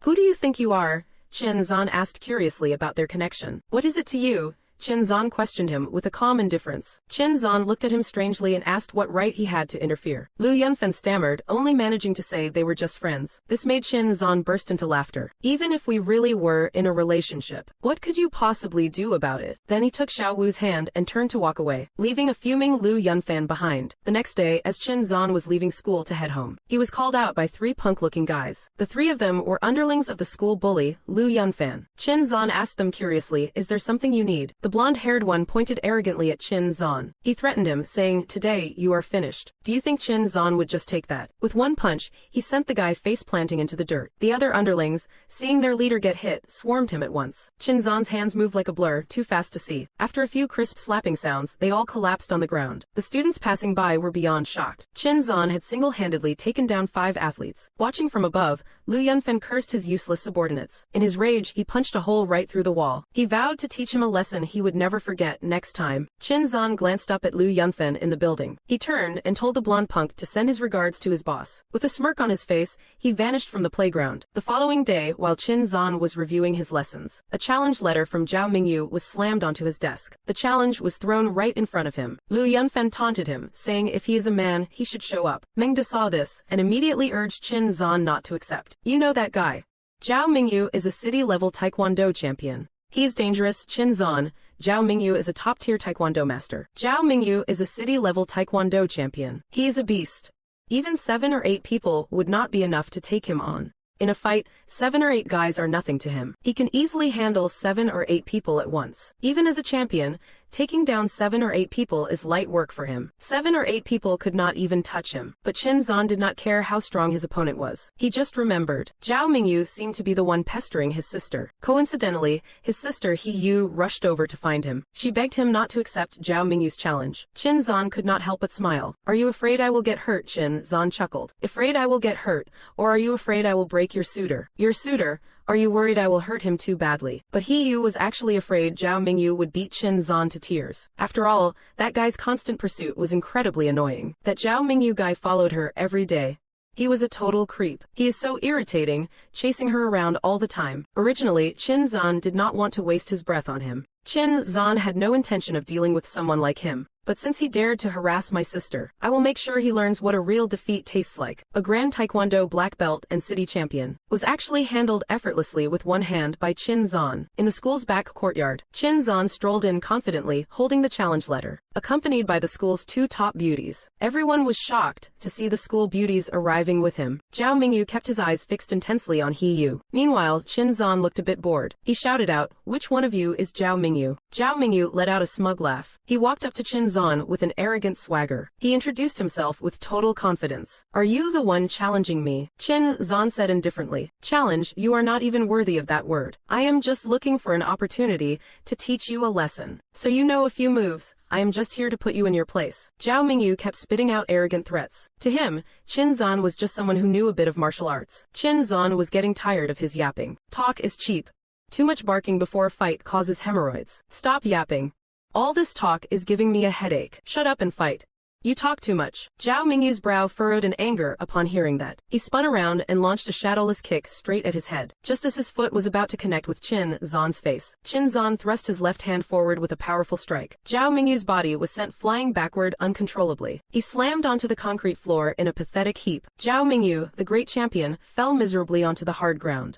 A: Who do you think you are? Qin Xuan asked curiously about their connection. What is it to you? Qin Xuan questioned him with a calm indifference. Qin Xuan looked at him strangely and asked what right he had to interfere. Lu Yunfen stammered, only managing to say they were just friends. This made Qin Xuan burst into laughter. Even if we really were in a relationship, what could you possibly do about it? Then he took Xiao Wu's hand and turned to walk away, leaving a fuming Lu Yunfen behind. The next day, as Qin Xuan was leaving school to head home, he was called out by 3 punk-looking guys. The 3 of them were underlings of the school bully, Lu Yunfen. Qin Xuan asked them curiously, is there something you need? The blonde-haired one pointed arrogantly at Qin Xuan. He threatened him, saying, today, you are finished. Do you think Qin Xuan would just take that? With one punch, he sent the guy face-planting into the dirt. The other underlings, seeing their leader get hit, swarmed him at once. Qin Xuan's hands moved like a blur, too fast to see. After a few crisp slapping sounds, they all collapsed on the ground. The students passing by were beyond shocked. Qin Xuan had single-handedly taken down 5 athletes. Watching from above, Lu Yunfen cursed his useless subordinates. In his rage, he punched a hole right through the wall. He vowed to teach him a lesson he would never forget next time. Qin Xuan glanced up at Lu Yunfen in the building. He turned and told the blonde punk to send his regards to his boss. With a smirk on his face, he vanished from the playground. The following day, while Qin Xuan was reviewing his lessons, a challenge letter from Zhao Mingyu was slammed onto his desk. The challenge was thrown right in front of him. Lu Yunfen taunted him, saying if he is a man, he should show up. Mengde saw this and immediately urged Qin Xuan not to accept. You know that guy. Zhao Mingyu is a city-level taekwondo champion. He's dangerous, Qin Xuan. Zhao Mingyu is a top-tier taekwondo master. Zhao Mingyu is a city-level taekwondo champion. He's a beast. Even 7 or 8 people would not be enough to take him on. In a fight, 7 or 8 guys are nothing to him. He can easily handle 7 or 8 people at once. Even as a champion, taking down 7 or 8 people is light work for him. 7 or 8 people could not even touch him. But Qin Xuan did not care how strong his opponent was. He just remembered. Zhao Mingyu seemed to be the one pestering his sister. Coincidentally, his sister He Yu rushed over to find him. She begged him not to accept Zhao Mingyu's challenge. Qin Xuan could not help but smile. Are you afraid I will get hurt? Qin Xuan chuckled. Afraid I will get hurt, or are you afraid I will break your suitor? Your suitor? Are you worried I will hurt him too badly? But He Yu was actually afraid Zhao Mingyu would beat Qin Xuan to tears. After all, that guy's constant pursuit was incredibly annoying. That Zhao Mingyu guy followed her every day. He was a total creep. He is so irritating, chasing her around all the time. Originally, Qin Xuan did not want to waste his breath on him. Qin Xuan had no intention of dealing with someone like him. But since he dared to harass my sister, I will make sure he learns what a real defeat tastes like. A Grand Taekwondo black belt and city champion was actually handled effortlessly with one hand by Qin Xuan. In the school's back courtyard, Qin Xuan strolled in confidently, holding the challenge letter, accompanied by the school's 2 top beauties. Everyone was shocked to see the school beauties arriving with him. Zhao Mingyu kept his eyes fixed intensely on He Yu. Meanwhile, Qin Xuan looked a bit bored. He shouted out, which one of you is Zhao Mingyu? Zhao Mingyu let out a smug laugh. He walked up to Qin Xuan with an arrogant swagger. He introduced himself with total confidence. Are you the one challenging me? Qin Xuan said indifferently. Challenge? You are not even worthy of that word. I am just looking for an opportunity to teach you a lesson. So you know a few moves. I am just here to put you in your place. Zhao Mingyu kept spitting out arrogant threats. To him, Qin Xuan was just someone who knew a bit of martial arts. Qin Xuan was getting tired of his yapping. Talk is cheap. Too much barking before a fight causes hemorrhoids. Stop yapping. All this talk is giving me a headache. Shut up and fight. You talk too much. Zhao Mingyu's brow furrowed in anger upon hearing that. He spun around and launched a shadowless kick straight at his head. Just as his foot was about to connect with Qin Xuan's face, Qin Xuan thrust his left hand forward with a powerful strike. Zhao Mingyu's body was sent flying backward uncontrollably. He slammed onto the concrete floor in a pathetic heap. Zhao Mingyu, the great champion, fell miserably onto the hard ground.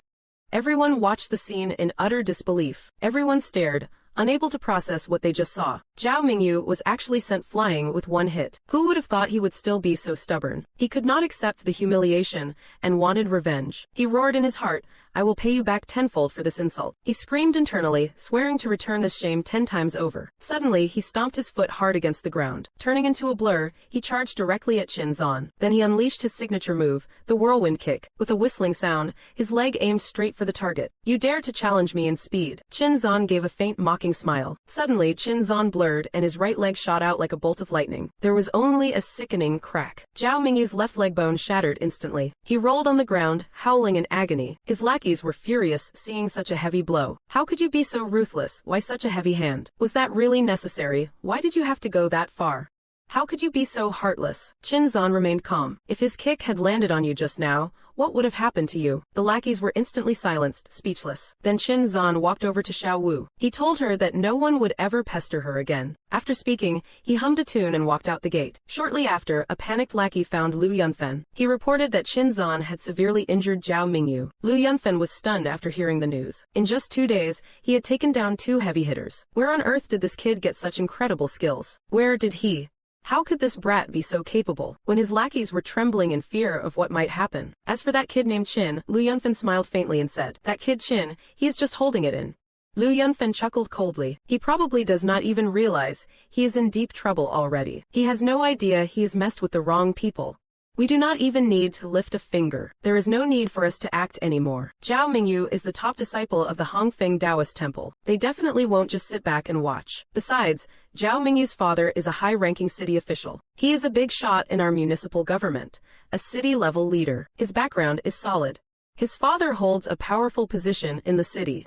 A: Everyone watched the scene in utter disbelief. Everyone stared, unable to process what they just saw. Zhao Mingyu was actually sent flying with one hit. Who would have thought he would still be so stubborn? He could not accept the humiliation and wanted revenge. He roared in his heart, "I will pay you back tenfold for this insult." He screamed internally, swearing to return this shame 10 times over. Suddenly, he stomped his foot hard against the ground. Turning into a blur, he charged directly at Qin Xuan. Then he unleashed his signature move, the whirlwind kick. With a whistling sound, his leg aimed straight for the target. "You dare to challenge me in speed." Qin Xuan gave a faint mocking smile. Suddenly, Qin Xuan blurred and his right leg shot out like a bolt of lightning. There was only a sickening crack. Zhao Mingyu's left leg bone shattered instantly. He rolled on the ground, howling in agony. His lackeys were furious seeing such a heavy blow. "How could you be so ruthless? Why such a heavy hand? Was that really necessary? Why did you have to go that far? How could you be so heartless?" Qin Xuan remained calm. If his kick had landed on you just now, what would have happened to you? The lackeys were instantly silenced, speechless. Then Qin Xuan walked over to Xiao Wu. He told her that no one would ever pester her again. After speaking, he hummed a tune and walked out the gate. Shortly after, a panicked lackey found Lu Yunfen. He reported that Qin Xuan had severely injured Zhao Mingyu. Lu Yunfen was stunned after hearing the news. In just 2 days, he had taken down 2 heavy hitters. Where on earth did this kid get such incredible skills? Where did he? How could this brat be so capable? When his lackeys were trembling in fear of what might happen. As for that kid named Qin, Lu Yunfen smiled faintly and said, "That kid Qin, he is just holding it in." Lu Yunfen chuckled coldly. He probably does not even realize he is in deep trouble already. He has no idea he has messed with the wrong people. We do not even need to lift a finger. There is no need for us to act anymore. Zhao Mingyu is the top disciple of the Hongfeng Taoist temple. They definitely won't just sit back and watch. Besides, Zhao Mingyu's father is a high-ranking city official. He is a big shot in our municipal government, a city-level leader. His background is solid. His father holds a powerful position in the city.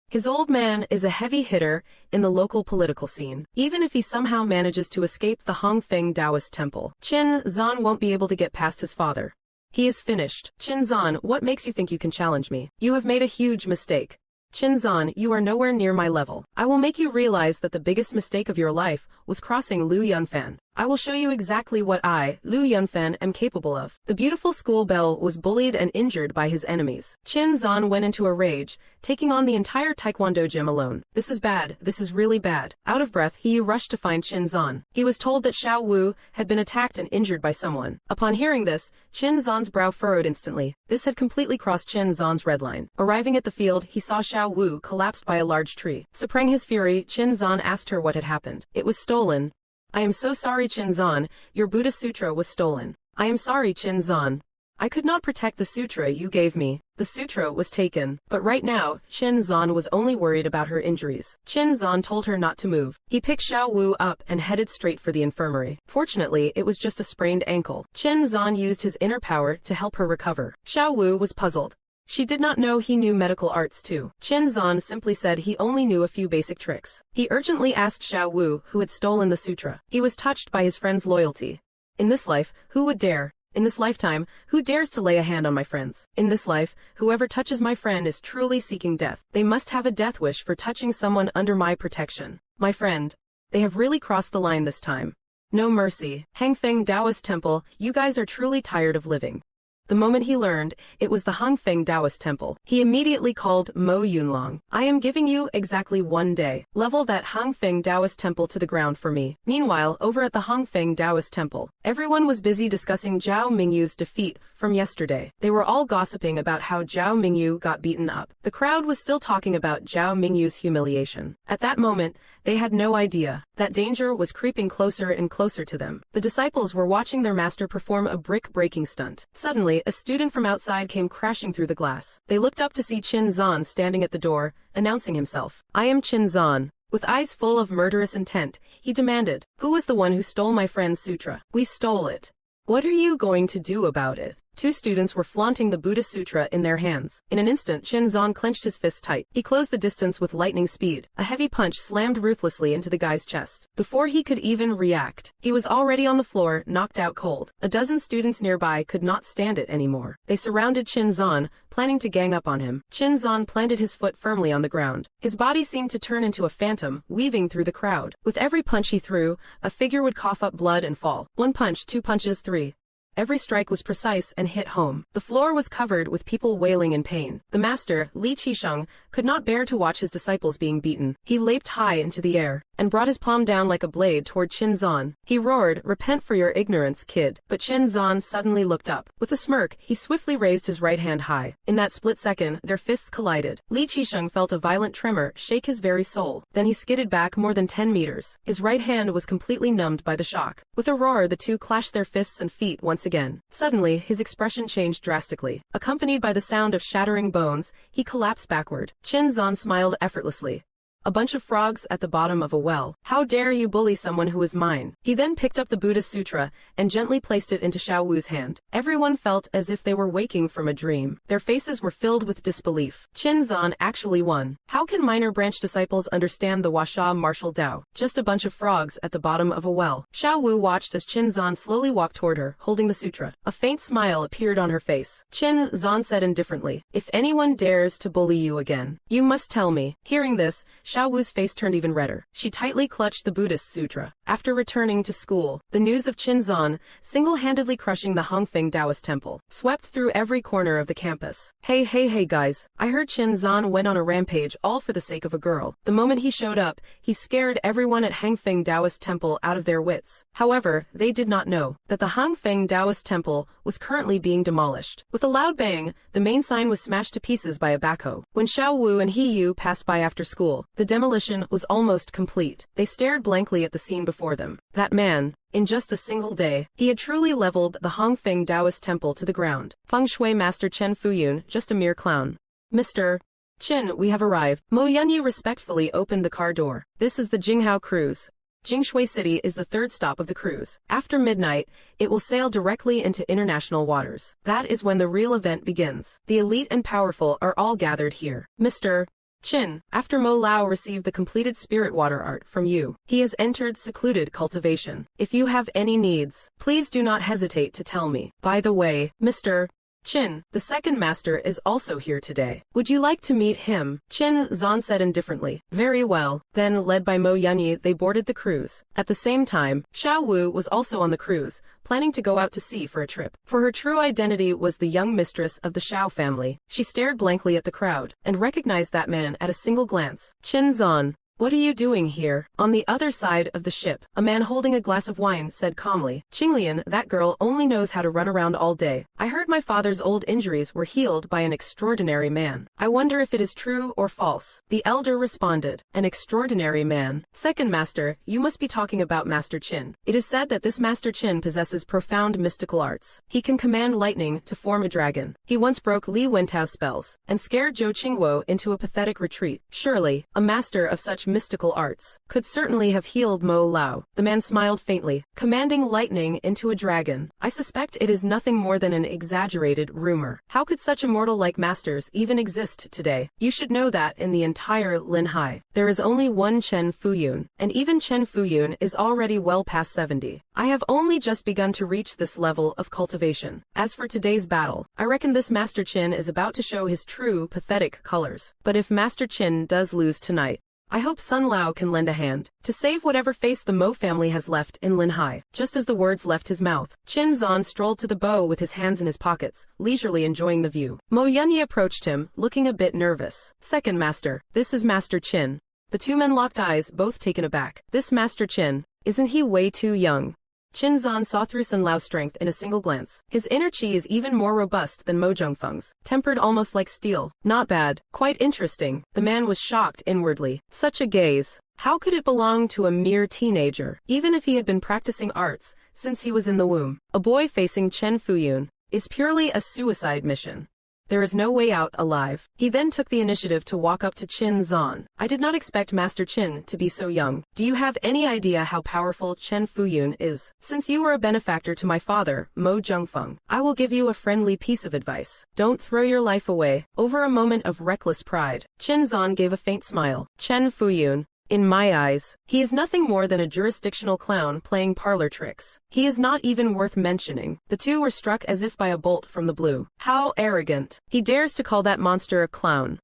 A: His old man is a heavy hitter in the local political scene. Even if he somehow manages to escape the Hongfeng Taoist temple, Qin Xuan won't be able to get past his father. He is finished. "Qin Xuan, what makes you think you can challenge me? You have made a huge mistake. Qin Xuan, you are nowhere near my level. I will make you realize that the biggest mistake of your life was crossing Lu Yunfen. I will show you exactly what I, Lu Yunfen, am capable of." The beautiful school belle was bullied and injured by his enemies. Qin Xuan went into a rage, taking on the entire taekwondo gym alone. "This is bad. This is really bad." Out of breath, he rushed to find Qin Xuan. He was told that Xiao Wu had been attacked and injured by someone. Upon hearing this, Qin Xuan's brow furrowed instantly. This had completely crossed Qin Xuan's red line. Arriving at the field, he saw Xiao Wu collapsed by a large tree. Suppressing his fury, Qin Xuan asked her what had happened. "It was stolen." "I am so sorry, Qin Xuan. Your Buddha Sutra was stolen." "I am sorry, Qin Xuan. I could not protect the sutra you gave me. The sutra was taken." But right now, Qin Xuan was only worried about her injuries. Qin Xuan told her not to move. He picked Xiao Wu up and headed straight for the infirmary. Fortunately, it was just a sprained ankle. Qin Xuan used his inner power to help her recover. Xiao Wu was puzzled. She did not know he knew medical arts too. Qin Xuan simply said he only knew a few basic tricks. He urgently asked Xiao Wu who had stolen the sutra. He was touched by his friend's loyalty. "In this life, who would dare? In this lifetime, who dares to lay a hand on my friends? In this life, whoever touches my friend is truly seeking death. They must have a death wish for touching someone under my protection. My friend, they have really crossed the line this time. No mercy. Hangfeng Taoist Temple, you guys are truly tired of living." The moment he learned it was the Hongfeng Taoist temple, he immediately called Mo Yunlong. "I am giving you exactly 1 day. Level that Hongfeng Taoist temple to the ground for me." Meanwhile, over at the Hongfeng Taoist temple, everyone was busy discussing Zhao Mingyu's defeat from yesterday. They were all gossiping about how Zhao Mingyu got beaten up. The crowd was still talking about Zhao Mingyu's humiliation. At that moment, they had no idea that danger was creeping closer and closer to them. The disciples were watching their master perform a brick-breaking stunt. Suddenly, a student from outside came crashing through the glass. They looked up to see Qin Xuan standing at the door, announcing himself. "I am Qin Xuan." With eyes full of murderous intent, he demanded, "Who was the one who stole my friend's sutra?" "We stole it." "What are you going to do about it?" 2 students were flaunting the Buddha Sutra in their hands. In an instant, Qin Xuan clenched his fists tight. He closed the distance with lightning speed. A heavy punch slammed ruthlessly into the guy's chest. Before he could even react, he was already on the floor, knocked out cold. A dozen students nearby could not stand it anymore. They surrounded Qin Xuan, planning to gang up on him. Qin Xuan planted his foot firmly on the ground. His body seemed to turn into a phantom, weaving through the crowd. With every punch he threw, a figure would cough up blood and fall. 1 punch, 2 punches, 3. Every strike was precise and hit home. The floor was covered with people wailing in pain. The master, Li Qisheng, could not bear to watch his disciples being beaten. He leaped high into the air and brought his palm down like a blade toward Qin Xuan. He roared, "Repent for your ignorance, kid." But Qin Xuan suddenly looked up. With a smirk, he swiftly raised his right hand high. In that split second, their fists collided. Li Qisheng felt a violent tremor shake his very soul. Then he skidded back more than 10 meters. His right hand was completely numbed by the shock. With a roar, the two clashed their fists and feet once again. Suddenly, his expression changed drastically. Accompanied by the sound of shattering bones, he collapsed backward. Qin Xuan smiled effortlessly. A bunch of frogs at the bottom of a well. How dare you bully someone who is mine? He then picked up the Buddhist sutra and gently placed it into Xiao Wu's hand. Everyone felt as if they were waking from a dream. Their faces were filled with disbelief. Qin Xuan actually won. How can minor branch disciples understand the Huaxia martial Dao? Just a bunch of frogs at the bottom of a well. Xiao Wu watched as Qin Xuan slowly walked toward her, holding the sutra. A faint smile appeared on her face. Qin Xuan said indifferently, "If anyone dares to bully you again, you must tell me." Hearing this, Xiao Wu's face turned even redder. She tightly clutched the Buddhist sutra. After returning to school, the news of Qin Xuan single-handedly crushing the Hongfeng Taoist temple swept through every corner of the campus. Hey guys, I heard Qin Xuan went on a rampage all for the sake of a girl. The moment he showed up, he scared everyone at Hongfeng Taoist temple out of their wits. However, they did not know that the Hongfeng Taoist temple was currently being demolished. With a loud bang, the main sign was smashed to pieces by a backhoe. When Xiao Wu and He Yu passed by after school, the demolition was almost complete. They stared blankly at the scene before them. That man, in just a single day, he had truly leveled the Hongfeng Taoist temple to the ground. Feng Shui Master Chen Fuyun, just a mere clown. Mr. Qin, we have arrived. Mo Yunyi respectfully opened the car door. This is the Jinghao cruise. Jingshui City is the third stop of the cruise. After midnight, it will sail directly into international waters. That is when the real event begins. The elite and powerful are all gathered here. Mr. Qin, after Mo Lao received the completed spirit water art from you, he has entered secluded cultivation. If you have any needs, please do not hesitate to tell me. By the way, Mr. Qin, the second master is also here today. Would you like to meet him? Qin Xuan said indifferently. Very well. Then, led by Mo Yunyi, they boarded the cruise. At the same time, Xiao Wu was also on the cruise, planning to go out to sea for a trip. For her true identity was the young mistress of the Xiao family. She stared blankly at the crowd and recognized that man at a single glance. Qin Xuan. What are you doing here? On the other side of the ship, a man holding a glass of wine said calmly, Qinglian, that girl only knows how to run around all day. I heard my father's old injuries were healed by an extraordinary man. I wonder if it is true or false. The elder responded, an extraordinary man. Second master, you must be talking about Master Qin. It is said that this Master Qin possesses profound mystical arts. He can command lightning to form a dragon. He once broke Li Wentao's spells and scared Zhou Qingguo into a pathetic retreat. Surely, a master of such mystical arts could certainly have healed Mo Lao. The man smiled faintly, commanding lightning into a dragon. I suspect it is nothing more than an exaggerated rumor. How could such immortal-like masters even exist today? You should know that in the entire Linhai, there is only one Chen Fuyun, and even Chen Fuyun is already well past 70. I have only just begun to reach this level of cultivation. As for today's battle, I reckon this Master Qin is about to show his true, pathetic colors. But if Master Qin does lose tonight, I hope Sun Lao can lend a hand to save whatever face the Mo family has left in Linhai. Just as the words left his mouth, Qin Xuan strolled to the bow with his hands in his pockets, leisurely enjoying the view. Mo Yunyi approached him, looking a bit nervous. Second master, this is Master Qin. The two men locked eyes, both taken aback. This Master Qin, isn't he way too young? Qin Xuan saw through Sun Lao's strength in a single glance. His inner chi is even more robust than Mo Zhongfeng's, tempered almost like steel. Not bad, quite interesting. The man was shocked inwardly. Such a gaze. How could it belong to a mere teenager, even if he had been practicing arts since he was in the womb? A boy facing Chen Fuyun is purely a suicide mission. There is no way out alive. He then took the initiative to walk up to Qin Xuan. I did not expect Master Qin to be so young. Do you have any idea how powerful Chen Fuyun is? Since you were a benefactor to my father, Mo Zhongfeng, I will give you a friendly piece of advice. Don't throw your life away over a moment of reckless pride. Qin Xuan gave a faint smile. Chen Fuyun, in my eyes, he is nothing more than a jurisdictional clown playing parlor tricks. He is not even worth mentioning. The two were struck as if by a bolt from the blue. How arrogant. He dares to call that monster a clown.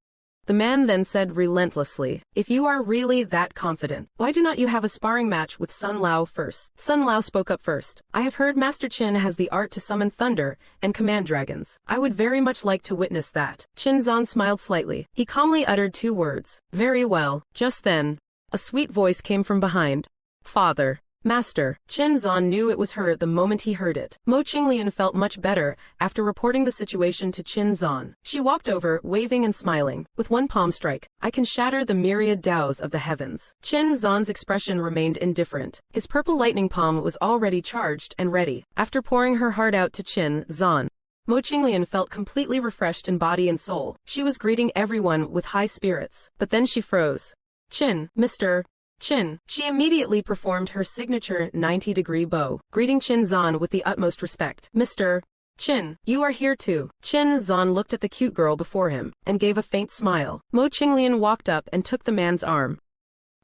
A: The man then said relentlessly, "If you are really that confident, why do not you have a sparring match with Sun Lao first?" Sun Lao spoke up first. "I have heard Master Qin has the art to summon thunder and command dragons. I would very much like to witness that." Qin Xuan smiled slightly. He calmly uttered 2 words. "Very well." Just then, a sweet voice came from behind. "Father." "Master." Qin Xuan knew it was her the moment he heard it. Mo Qinglian felt much better after reporting the situation to Qin Xuan. She walked over, waving and smiling. "With one palm strike, I can shatter the myriad dows of the heavens." Qin Xuan's expression remained indifferent. His purple lightning palm was already charged and ready. After pouring her heart out to Qin Xuan, Mo Qinglian felt completely refreshed in body and soul. She was greeting everyone with high spirits. But then she froze. "Qin, Mr. Qin." She immediately performed her signature 90-degree bow, greeting Qin Xuan with the utmost respect. "Mr. Qin, you are here too." Qin Xuan looked at the cute girl before him, and gave a faint smile. Mo Qinglian walked up and took the man's arm.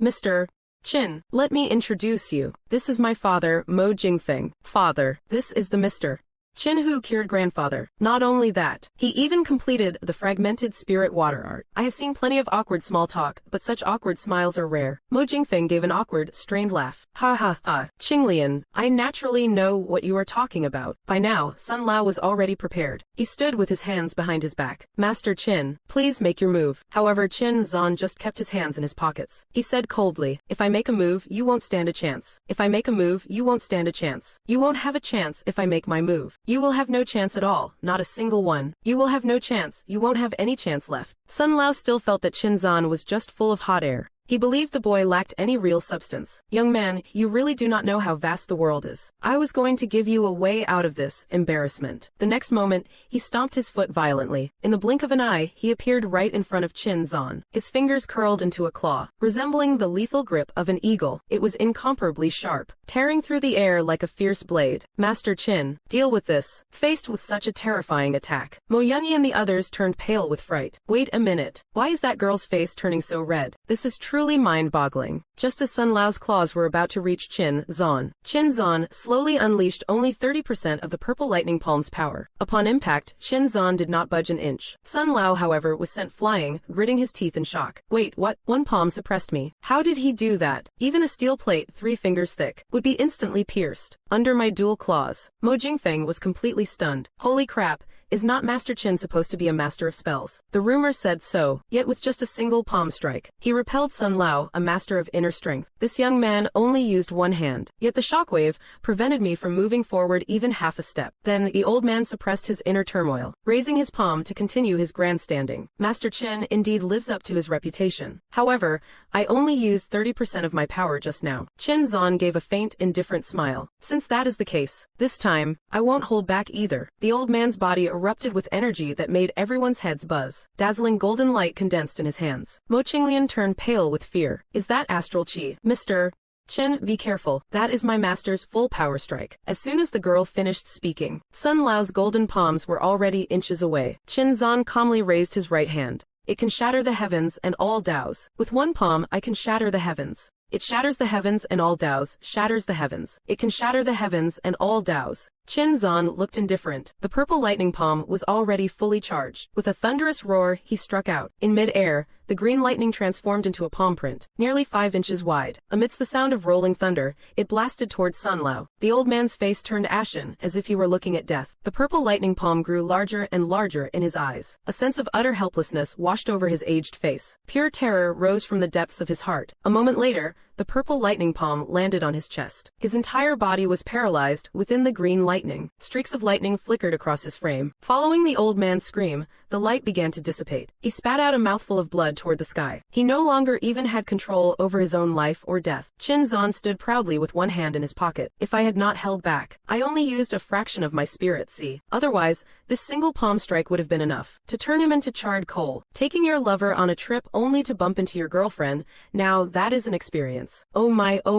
A: "Mr. Qin, let me introduce you. This is my father, Mo Jingfeng." "Father, this is the Mr. Qin who cured grandfather." Not only that, he even completed the fragmented spirit water art. "I have seen plenty of awkward small talk, but such awkward smiles are rare." Mo Jingfeng gave an awkward, strained laugh. "Ha ha ha. Qinglian, I naturally know what you are talking about." By now, Sun Lao was already prepared. He stood with his hands behind his back. "Master Qin, please make your move." However, Qin Xuan just kept his hands in his pockets. He said coldly, "If I make a move, you won't stand a chance. If I make a move, you won't stand a chance. You won't have a chance if I make my move. You will have no chance at all, not a single one. You will have no chance, you won't have any chance left." Sun Lao still felt that Qin Xuan was just full of hot air. He believed the boy lacked any real substance. "Young man, you really do not know how vast the world is. I was going to give you a way out of this embarrassment." The next moment, he stomped his foot violently. In the blink of an eye, he appeared right in front of Qin Xuan. His fingers curled into a claw, resembling the lethal grip of an eagle. It was incomparably sharp, tearing through the air like a fierce blade. "Master Qin, deal with this." Faced with such a terrifying attack, Mo Yunyi and the others turned pale with fright. "Wait a minute. Why is that girl's face turning so red? This is truly mind-boggling." Just as Sun Lao's claws were about to reach Qin Xuan slowly unleashed only 30% of the purple lightning palm's power. Upon impact, Qin Xuan did not budge an inch. Sun Lao, however, was sent flying, gritting his teeth in shock. "Wait, what? One palm suppressed me. How did he do that? Even a steel plate 3 fingers thick would be instantly pierced under my dual claws." Mo Jingfeng was completely stunned. Holy crap! Is not Master Qin supposed to be a master of spells? The rumors said so, yet with just a single palm strike, he repelled Sun Lao, a master of inner strength. This young man only used one hand, yet the shockwave prevented me from moving forward even half a step. Then the old man suppressed his inner turmoil, raising his palm to continue his grandstanding. Master Qin indeed lives up to his reputation. However, I only used 30% of my power just now. Qin Xuan gave a faint, indifferent smile. Since that is the case, this time, I won't hold back either. The old man's body erupted with energy that made everyone's heads buzz. Dazzling golden light condensed in his hands. Mo Qinglian turned pale with fear. "Is that astral chi? Mr. Qin, be careful. That is my master's full power strike." As soon as the girl finished speaking, Sun Lao's golden palms were already inches away. Qin Xuan calmly raised his right hand. "It can shatter the heavens and all dows. With one palm, I can shatter the heavens. It shatters the heavens and all dows, shatters the heavens. It can shatter the heavens and all dows." Qin Xuan looked indifferent. The purple lightning palm was already fully charged. With a thunderous roar, he struck out. In mid-air, the green lightning transformed into a palm print, nearly 5 inches wide. Amidst the sound of rolling thunder, it blasted towards Sun Lao. The old man's face turned ashen, as if he were looking at death. The purple lightning palm grew larger and larger in his eyes. A sense of utter helplessness washed over his aged face. Pure terror rose from the depths of his heart. A moment later, the purple lightning palm landed on his chest. His entire body was paralyzed within the green lightning. Streaks of lightning flickered across his frame. Following the old man's scream, the light began to dissipate. He spat out a mouthful of blood toward the sky. He no longer even had control over his own life or death. Qin Xuan stood proudly with one hand in his pocket. "If I had not held back, I only used a fraction of my spirit, see? Otherwise, this single palm strike would have been enough to turn him into charred coal. Taking your lover on a trip only to bump into your girlfriend, now that is an experience." audience. Oh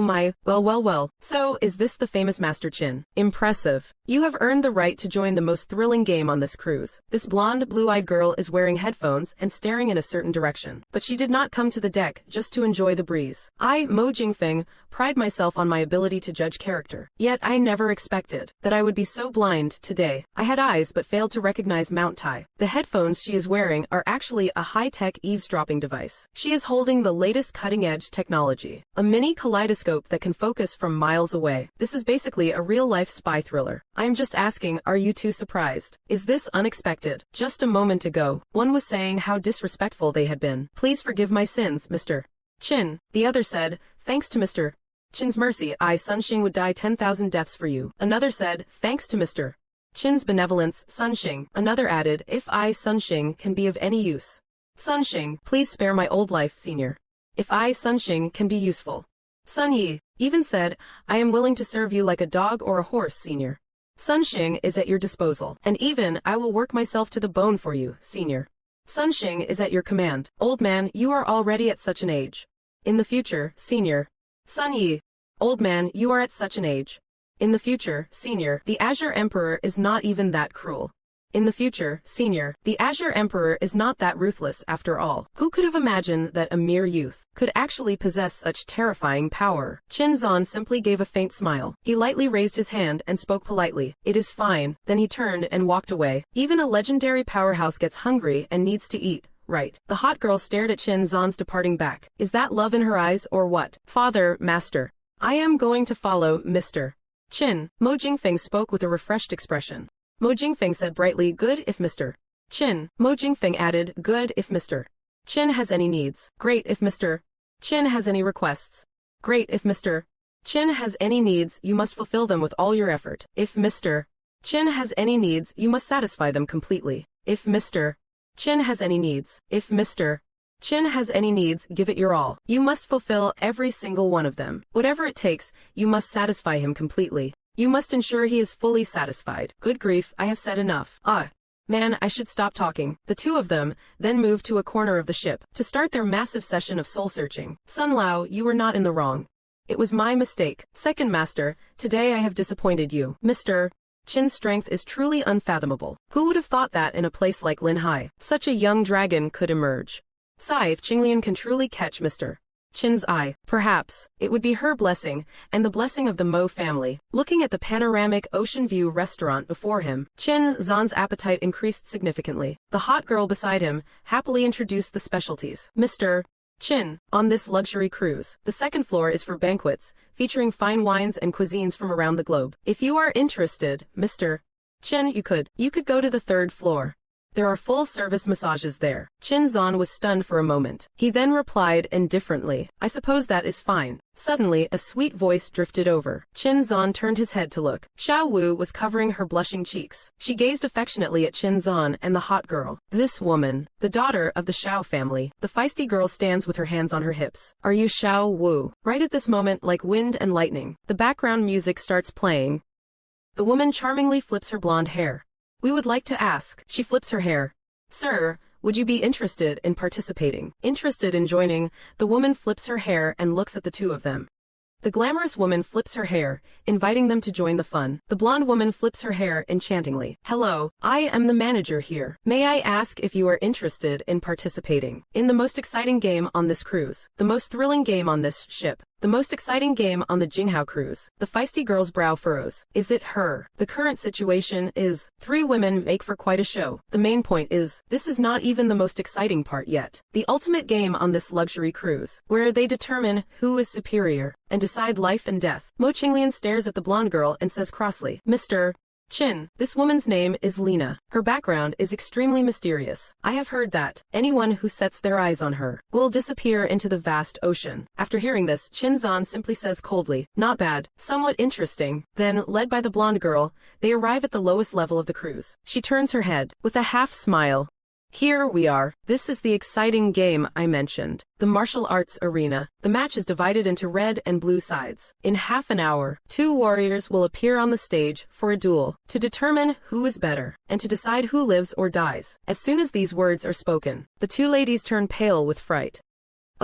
A: my, well. So, is this the famous Master Qin? Impressive. You have earned the right to join the most thrilling game on this cruise. This blonde, blue-eyed girl is wearing headphones and staring in a certain direction. But she did not come to the deck just to enjoy the breeze. I, Mo Jingfeng, pride myself on my ability to judge character. Yet I never expected that I would be so blind today. I had eyes but failed to recognize Mount Tai. The headphones she is wearing are actually a high-tech eavesdropping device. She is holding the latest cutting-edge technology, a mini kaleidoscope that can focus from miles away. This is basically a real-life spy thriller. I'm just asking, are you too surprised? Is this unexpected? Just a moment ago, one was saying how disrespectful they had been. Please forgive my sins, Mr. Qin. The other said, thanks to Mr. Qin's mercy, I, Sunxing, would die 10,000 deaths for you. Another said, thanks to Mr. Qin's benevolence, Sunxing. Another added, if I, Sunxing, can be of any use. Sunxing, please spare my old life, senior. If I, Sunxing, can be useful. Sun Yi even said, I am willing to serve you like a dog or a horse, senior. Sunxing is at your disposal, and even I will work myself to the bone for you, senior. Sunxing is at your command. Old man, you are already at such an age. In the future, senior. Sun Yi. Old man, you are at such an age. In the future, senior, the Azure Emperor is not even that cruel. In the future, senior, the Azure Emperor is not that ruthless after all. Who could have imagined that a mere youth could actually possess such terrifying power? Qin Xuan simply gave a faint smile. He lightly raised his hand and spoke politely. It is fine. Then he turned and walked away. Even a legendary powerhouse gets hungry and needs to eat. Right. The hot girl stared at Qin Xuan's departing back. Is that love in her eyes or what? Father, master. I am going to follow Mr. Qin. Mo Jingfeng spoke with a refreshed expression. Mo Jingfeng said brightly, good if Mr. Qin. Mo Jingfeng added, good if Mr. Qin has any needs. Great if Mr. Qin has any requests. Great if Mr. Qin has any needs, you must fulfill them with all your effort. If Mr. Qin has any needs, you must satisfy them completely. If Mr. Qin has any needs. If Mr. Qin has any needs, give it your all. You must fulfill every single one of them. Whatever it takes, you must satisfy him completely. You must ensure he is fully satisfied. Good grief, I have said enough. Ah, man, I should stop talking. The two of them then moved to a corner of the ship to start their massive session of soul-searching. Sun Lao, you were not in the wrong. It was my mistake. Second master, today I have disappointed you. Mr. Qin's strength is truly unfathomable. Who would have thought that in a place like Linhai, such a young dragon could emerge? Sigh, if Qinglian can truly catch Mr. Qin's eye, perhaps it would be her blessing and the blessing of the Mo family. Looking at the panoramic ocean view restaurant before him, Qin Xuan's appetite increased significantly. The hot girl beside him happily introduced the specialties. Mr. Qin, on this luxury cruise, the second floor is for banquets, featuring fine wines and cuisines from around the globe. If you are interested, Mr. Qin, you could go to the third floor. There are full-service massages there. Qin Xuan was stunned for a moment. He then replied indifferently, I suppose that is fine. Suddenly, a sweet voice drifted over. Qin Xuan turned his head to look. Xiao Wu was covering her blushing cheeks. She gazed affectionately at Qin Xuan and the hot girl. This woman, the daughter of the Xiao family. The feisty girl stands with her hands on her hips. Are you Xiao Wu? Right at this moment, like wind and lightning, the background music starts playing. The woman charmingly flips her blonde hair. We would like to ask. She flips her hair. Sir, would you be interested in participating? Interested in joining? The woman flips her hair and looks at the two of them. The glamorous woman flips her hair, inviting them to join the fun. The blonde woman flips her hair enchantingly. Hello, I am the manager here. May I ask if you are interested in participating in the most exciting game on this cruise, the most thrilling game on this ship, the most exciting game on the Jinghao cruise? The feisty girl's brow furrows. Is it her? The current situation is, three women make for quite a show. The main point is, this is not even the most exciting part yet. The ultimate game on this luxury cruise, where they determine who is superior and decide life and death. Mo Qinglian stares at the blonde girl and says crossly, Mr. Qin, this woman's name is Lena. Her background is extremely mysterious. I have heard that anyone who sets their eyes on her will disappear into the vast ocean. After hearing this, Qin Xuan simply says coldly, not bad, somewhat interesting. Then, led by the blonde girl, they arrive at the lowest level of the cruise. She turns her head with a half smile. Here we are. This is the exciting game I mentioned. The martial arts arena. The match is divided into red and blue sides. In half an hour, two warriors will appear on the stage for a duel to determine who is better and to decide who lives or dies. As soon as these words are spoken, the two ladies turn pale with fright.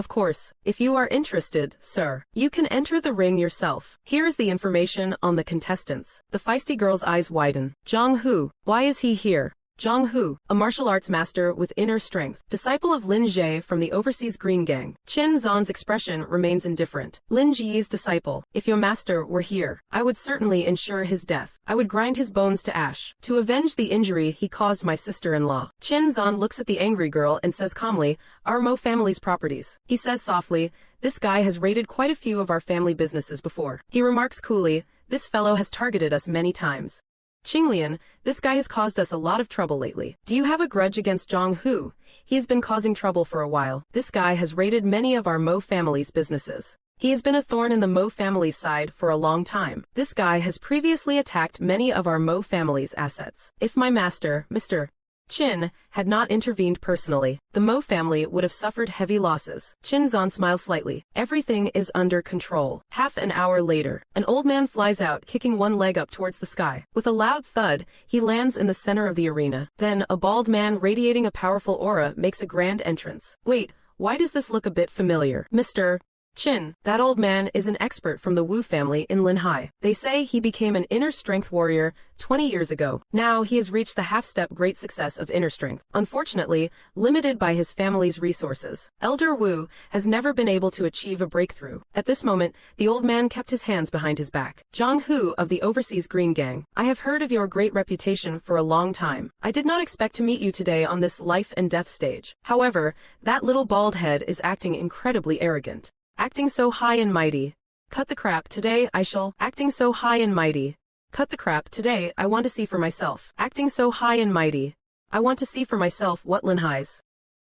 A: Of course, if you are interested, sir, you can enter the ring yourself. Here is the information on the contestants. The feisty girl's eyes widen. Zhang Hu, why is he here? Zhang Hu, a martial arts master with inner strength, disciple of Lin Jie from the overseas Green Gang. Qin Xuan's expression remains indifferent. Lin Jie's disciple, if your master were here, I would certainly ensure his death. I would grind his bones to ash, to avenge the injury he caused my sister-in-law. Qin Xuan looks at the angry girl and says calmly, our Mo family's properties. He says softly, this guy has raided quite a few of our family businesses before. He remarks coolly, this fellow has targeted us many times. Qinglian, this guy has caused us a lot of trouble lately. Do you have a grudge against Zhang Hu? He has been causing trouble for a while. This guy has raided many of our Mo family's businesses. He has been a thorn in the Mo family's side for a long time. This guy has previously attacked many of our Mo family's assets. If my master, Mr. Qin, had not intervened personally, the Mo family would have suffered heavy losses. Qin Xuan smiles slightly. Everything is under control. Half an hour later, an old man flies out, kicking one leg up towards the sky. With a loud thud, he lands in the center of the arena. Then, a bald man radiating a powerful aura makes a grand entrance. Wait, why does this look a bit familiar? Mr. Qin, that old man is an expert from the Wu family in Linhai. They say he became an inner strength warrior 20 years ago. Now he has reached the half-step great success of inner strength. Unfortunately, limited by his family's resources. Elder Wu has never been able to achieve a breakthrough. At this moment, the old man kept his hands behind his back. Zhang Hu of the overseas Green Gang, I have heard of your great reputation for a long time. I did not expect to meet you today on this life and death stage. However, that little bald head is acting incredibly arrogant. Acting so high and mighty. Cut the crap, today I shall. Acting so high and mighty. Cut the crap, today I want to see for myself. Acting so high and mighty. I want to see for myself what Linhai's.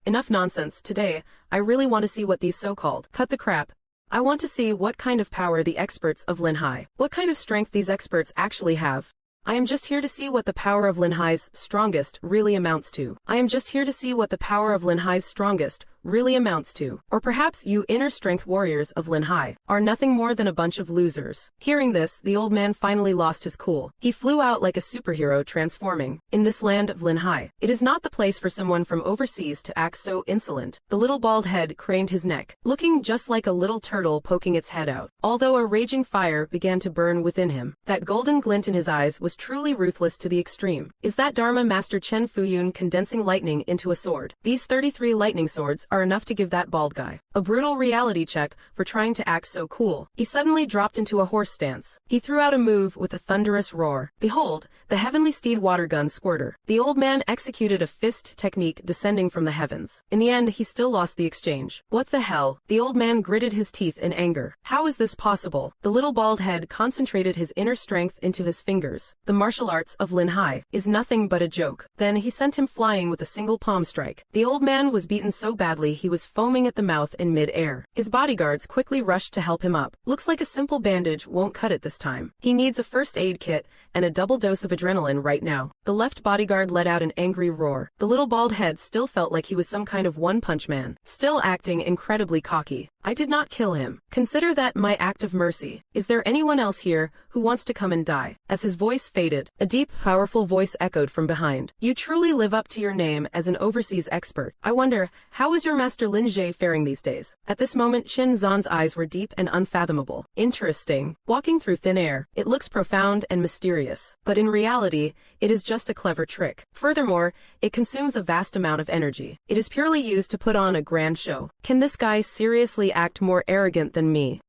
A: Enough nonsense, today I really want to see what these so-called. Cut the crap. I want to see what kind of power the experts of Linhai. What kind of strength these experts actually have. I am just here to see what the power of Linhai's strongest really amounts to. I am just here to see what the power of Linhai's strongest really amounts to. Or perhaps you inner strength warriors of Linhai are nothing more than a bunch of losers. Hearing this, the old man finally lost his cool. He flew out like a superhero transforming. In this land of Linhai, it is not the place for someone from overseas to act so insolent. The little bald head craned his neck, looking just like a little turtle poking its head out. Although a raging fire began to burn within him, that golden glint in his eyes was truly ruthless to the extreme. Is that Dharma Master Chen Fuyun condensing lightning into a sword? These 33 lightning swords are enough to give that bald guy a brutal reality check for trying to act so cool. He suddenly dropped into a horse stance. He threw out a move with a thunderous roar. Behold, the heavenly steed water gun squirter. The old man executed a fist technique descending from the heavens. In the end, he still lost the exchange. What the hell? The old man gritted his teeth in anger. How is this possible? The little bald head concentrated his inner strength into his fingers. The martial arts of Linhai is nothing but a joke. Then he sent him flying with a single palm strike. The old man was beaten so badly he was foaming at the mouth in mid-air. His bodyguards quickly rushed to help him up. Looks like a simple bandage won't cut it this time. He needs a first aid kit and a double dose of adrenaline right now. The left bodyguard let out an angry roar. The little bald head still felt like he was some kind of one-punch man, still acting incredibly cocky. I did not kill him. Consider that my act of mercy. Is there anyone else here who wants to come and die? As his voice faded, a deep, powerful voice echoed from behind. You truly live up to your name as an overseas expert. I wonder, how is your master Lin Jie faring these days? At this moment, Qin Xuan's eyes were deep and unfathomable. Interesting. Walking through thin air, it looks profound and mysterious. But in reality, it is just a clever trick. Furthermore, it consumes a vast amount of energy. It is purely used to put on a grand show. Can this guy seriously act more arrogant than me?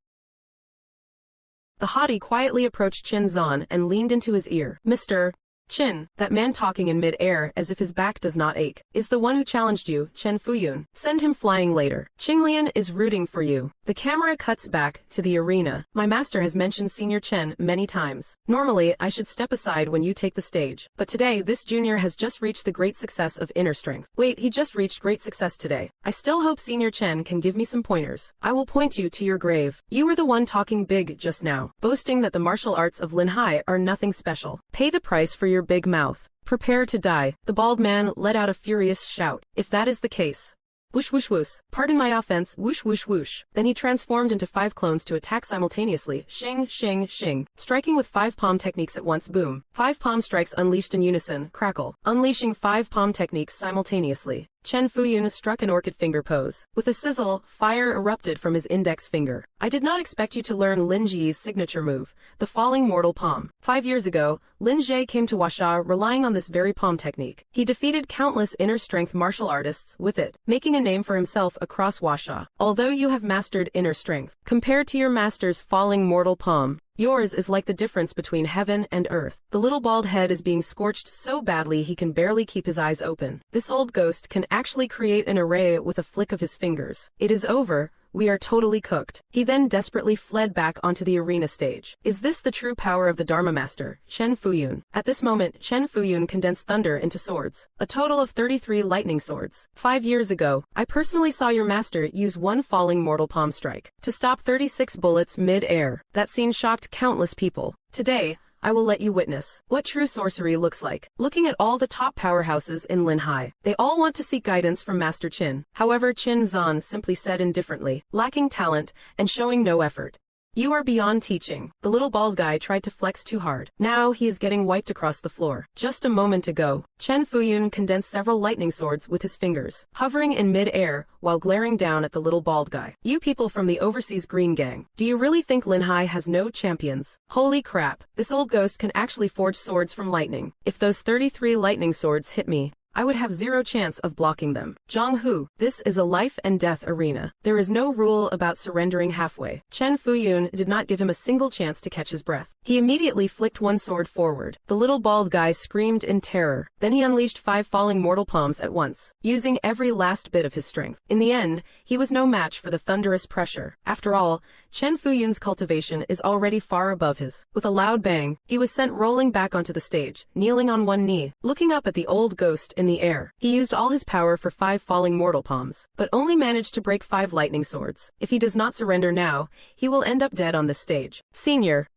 A: The haughty quietly approached Qin Xuan and leaned into his ear. Mr. Qin, that man talking in mid-air as if his back does not ache, is the one who challenged you, Chen Fuyun. Send him flying later. Qinglian is rooting for you. The camera cuts back to the arena. My master has mentioned Senior Chen many times. Normally, I should step aside when you take the stage. But today, this junior has just reached the great success of inner strength. Wait, he just reached great success today. I still hope Senior Chen can give me some pointers. I will point you to your grave. You were the one talking big just now, boasting that the martial arts of Linhai are nothing special. Pay the price for your big mouth. Prepare to die. The bald man let out a furious shout. If that is the case. Whoosh whoosh whoosh. Pardon my offense. Whoosh whoosh whoosh. Then he transformed into 5 clones to attack simultaneously. Shing, shing, shing. Striking with 5 palm techniques at once. Boom. 5 palm strikes unleashed in unison. Crackle. Unleashing 5 palm techniques simultaneously. Chen Fuyun struck an orchid finger pose. With a sizzle, fire erupted from his index finger. I did not expect you to learn Lin Ji's signature move, the falling mortal palm. 5 years ago, Lin Jie came to Huasha relying on this very palm technique. He defeated countless inner strength martial artists with it, making a name for himself across Huasha. Although you have mastered inner strength, compared to your master's falling mortal palm, yours is like the difference between heaven and earth. The little bald head is being scorched so badly he can barely keep his eyes open. This old ghost can actually create an array with a flick of his fingers. It is over. We are totally cooked. He then desperately fled back onto the arena stage. Is this the true power of the Dharma Master, Chen Fuyun? At this moment, Chen Fuyun condensed thunder into swords. A total of 33 lightning swords. 5 years ago, I personally saw your master use one falling mortal palm strike to stop 36 bullets mid-air. That scene shocked countless people. Today, I will let you witness what true sorcery looks like. Looking at all the top powerhouses in Linhai, they all want to seek guidance from Master Qin. However, Qin Xuan simply said indifferently, lacking talent and showing no effort. You are beyond teaching. The little bald guy tried to flex too hard. Now he is getting wiped across the floor. Just a moment ago, Chen Fuyun condensed several lightning swords with his fingers, hovering in mid-air while glaring down at the little bald guy. You people from the overseas green gang, do you really think Linhai has no champions? Holy crap, this old ghost can actually forge swords from lightning. If those 33 lightning swords hit me, I would have zero chance of blocking them. Zhang Hu, this is a life and death arena. There is no rule about surrendering halfway. Chen Fuyun did not give him a single chance to catch his breath. He immediately flicked one sword forward. The little bald guy screamed in terror. Then he unleashed 5 falling mortal palms at once, using every last bit of his strength. In the end, he was no match for the thunderous pressure. After all, Chen Fuyun's cultivation is already far above his. With a loud bang, he was sent rolling back onto the stage, kneeling on one knee, looking up at the old ghost in the air. He used all his power for 5 falling mortal palms, but only managed to break 5 lightning swords. If he does not surrender now, he will end up dead on this stage. Senior,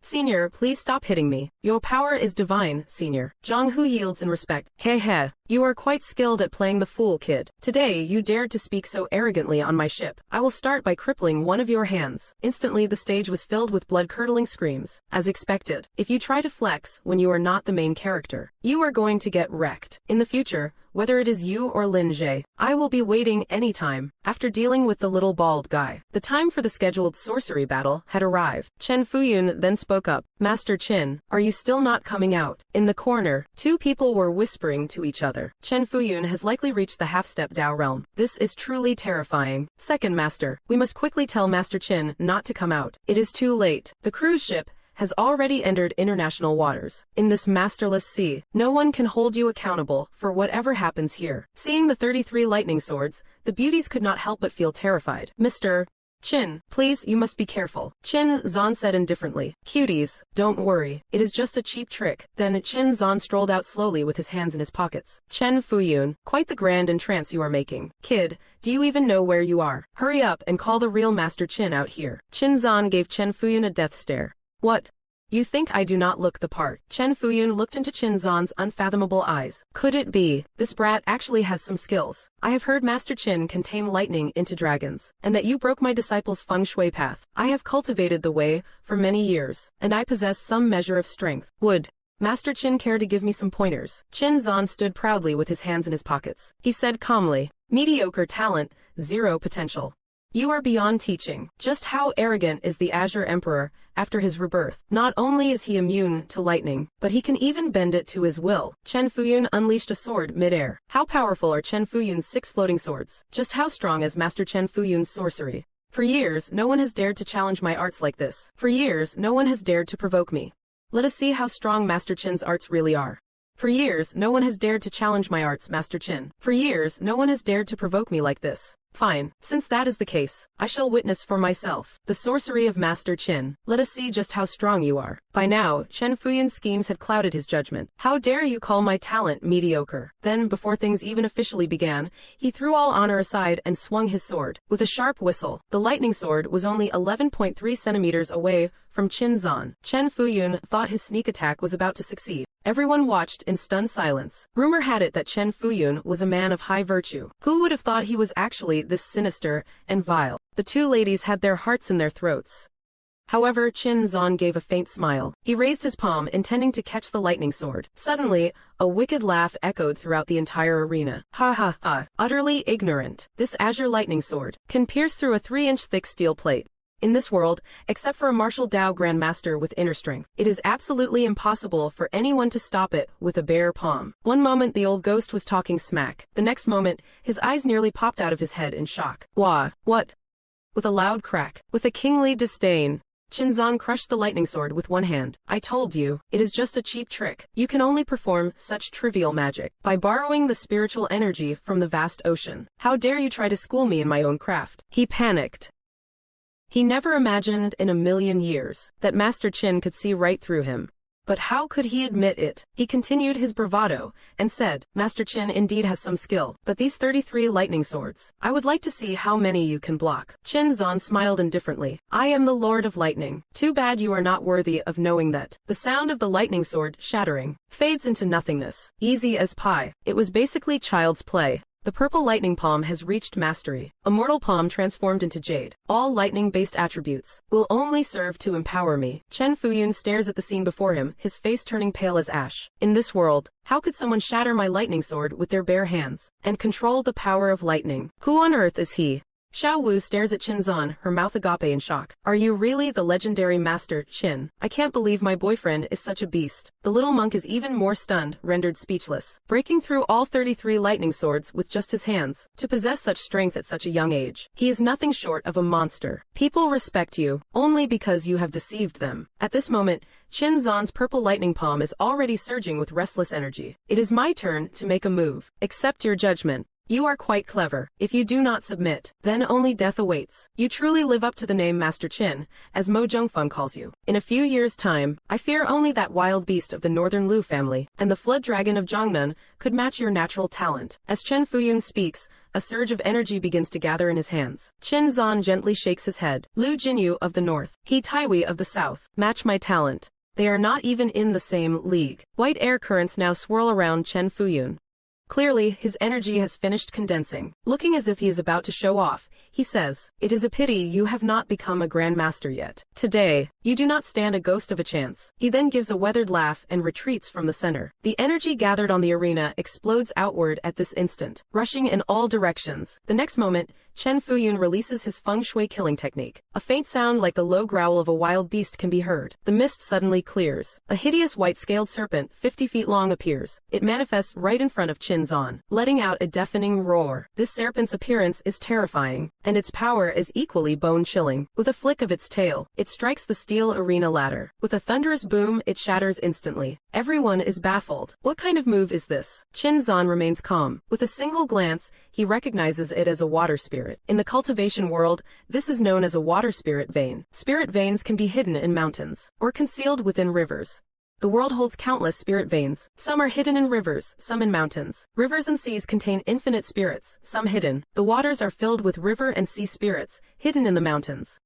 A: please stop hitting me. Your power is divine, Senior. Zhang Hu yields in respect. Heh. You are quite skilled at playing the fool, kid. Today, you dared to speak so arrogantly on my ship. I will start by crippling one of your hands. Instantly, the stage was filled with blood-curdling screams. As expected, if you try to flex when you are not the main character, you are going to get wrecked. In the future, whether it is you or Lin Jie, I will be waiting anytime. After dealing with the little bald guy, the time for the scheduled sorcery battle had arrived. Chen Fuyun then spoke up. Master Qin, are you still not coming out? In the corner, 2 people were whispering to each other. Chen Fuyun has likely reached the half-step Dao realm. This is truly terrifying. Second Master, we must quickly tell Master Qin not to come out. It is too late. The cruise ship has already entered international waters. In this masterless sea, no one can hold you accountable for whatever happens here. Seeing the 33 lightning swords, the beauties could not help but feel terrified. Mr. Qin, please, you must be careful. Qin Xuan said indifferently. Cuties, don't worry. It is just a cheap trick. Then Qin Xuan strolled out slowly with his hands in his pockets. Chen Fuyun, quite the grand entrance you are making. Kid, do you even know where you are? Hurry up and call the real Master Qin out here. Qin Xuan gave Chen Fuyun a death stare. What? You think I do not look the part? Chen Fuyun looked into Qin Xuan's unfathomable eyes. Could it be? This brat actually has some skills. I have heard Master Qin can tame lightning into dragons, and that you broke my disciple's feng shui path. I have cultivated the way for many years, and I possess some measure of strength. Would Master Qin care to give me some pointers? Qin Xuan stood proudly with his hands in his pockets. He said calmly, mediocre talent, zero potential. You are beyond teaching. Just how arrogant is the Azure Emperor after his rebirth? Not only is he immune to lightning, but he can even bend it to his will. Chen Fuyun unleashed a sword mid-air. How powerful are Chen Fuyun's 6 floating swords? Just how strong is Master Chen Fuyun's sorcery? For years, no one has dared to challenge my arts like this. For years, no one has dared to provoke me. Let us see how strong Master Qin's arts really are. For years, no one has dared to challenge my arts, Master Qin. For years, no one has dared to provoke me like this. Fine, since that is the case, I shall witness for myself the sorcery of Master Qin. Let us see just how strong you are. By now, Chen Fuyun's schemes had clouded his judgment. How dare you call my talent mediocre? Then, before things even officially began, he threw all honor aside and swung his sword. With a sharp whistle, the lightning sword was only 11.3 centimeters away from Qin Xuan. Chen Fuyun thought his sneak attack was about to succeed. Everyone watched in stunned silence. Rumor had it that Chen Fuyun was a man of high virtue. Who would have thought he was actually this sinister and vile? The 2 ladies had their hearts in their throats. However, Qin Xuan gave a faint smile. He raised his palm, intending to catch the lightning sword. Suddenly, a wicked laugh echoed throughout the entire arena. Ha ha ha, utterly ignorant. This azure lightning sword can pierce through a 3-inch thick steel plate. In this world, except for a martial Dao grandmaster with inner strength, it is absolutely impossible for anyone to stop it with a bare palm. One moment the old ghost was talking smack. The next moment, his eyes nearly popped out of his head in shock. Wah, what? With a loud crack, with a kingly disdain, Qin Xuan crushed the lightning sword with one hand. I told you, it is just a cheap trick. You can only perform such trivial magic by borrowing the spiritual energy from the vast ocean. How dare you try to school me in my own craft? He panicked. He never imagined in a million years that Master Qin could see right through him. But how could he admit it? He continued his bravado and said, Master Qin indeed has some skill, but these 33 lightning swords, I would like to see how many you can block. Qin Xuan smiled indifferently. I am the Lord of Lightning. Too bad you are not worthy of knowing that. The sound of the lightning sword shattering fades into nothingness. Easy as pie. It was basically child's play. The purple lightning palm has reached mastery. Immortal palm transformed into jade. All lightning-based attributes will only serve to empower me. Chen Fuyun stares at the scene before him, his face turning pale as ash. In this world, how could someone shatter my lightning sword with their bare hands and control the power of lightning? Who on earth is he? Xiao Wu stares at Qin Xuan, her mouth agape in shock. Are you really the legendary Master Qin? I can't believe my boyfriend is such a beast. The little monk is even more stunned, rendered speechless. Breaking through all 33 lightning swords with just his hands. To possess such strength at such a young age. He is nothing short of a monster. People respect you only because you have deceived them. At this moment, Qin Xuan's purple lightning palm is already surging with restless energy. It is my turn to make a move. Accept your judgment. You are quite clever. If you do not submit, then only death awaits. You truly live up to the name Master Qin, as Mo Zhongfeng calls you. In a few years' time, I fear only that wild beast of the northern Lu family, and the flood dragon of Jiangnan, could match your natural talent. As Chen Fuyun speaks, a surge of energy begins to gather in his hands. Qin Xuan gently shakes his head. Lu Jinyu of the north, He Taiwei of the south, match my talent. They are not even in the same league. White air currents now swirl around Chen Fuyun. Clearly, his energy has finished condensing. Looking as if he is about to show off, he says, It is a pity you have not become a grandmaster yet. Today, you do not stand a ghost of a chance. He then gives a weathered laugh and retreats from the center. The energy gathered on the arena explodes outward at this instant, rushing in all directions. The next moment, Chen Fuyun releases his feng shui killing technique. A faint sound like the low growl of a wild beast can be heard. The mist suddenly clears. A hideous white-scaled serpent, 50 feet long, appears. It manifests right in front of Qin Xuan, letting out a deafening roar. This serpent's appearance is terrifying, and its power is equally bone-chilling. With a flick of its tail, it strikes the steel arena ladder. With a thunderous boom, it shatters instantly. Everyone is baffled. What kind of move is this? Qin Xuan remains calm. With a single glance, he recognizes it as a water spirit. In the cultivation world, this is known as a water spirit vein. Spirit veins can be hidden in mountains, or concealed within rivers. The world holds countless spirit veins. Some are hidden in rivers, some in mountains. Rivers and seas contain infinite spirits, some hidden. The waters are filled with river and sea spirits, hidden in the mountains.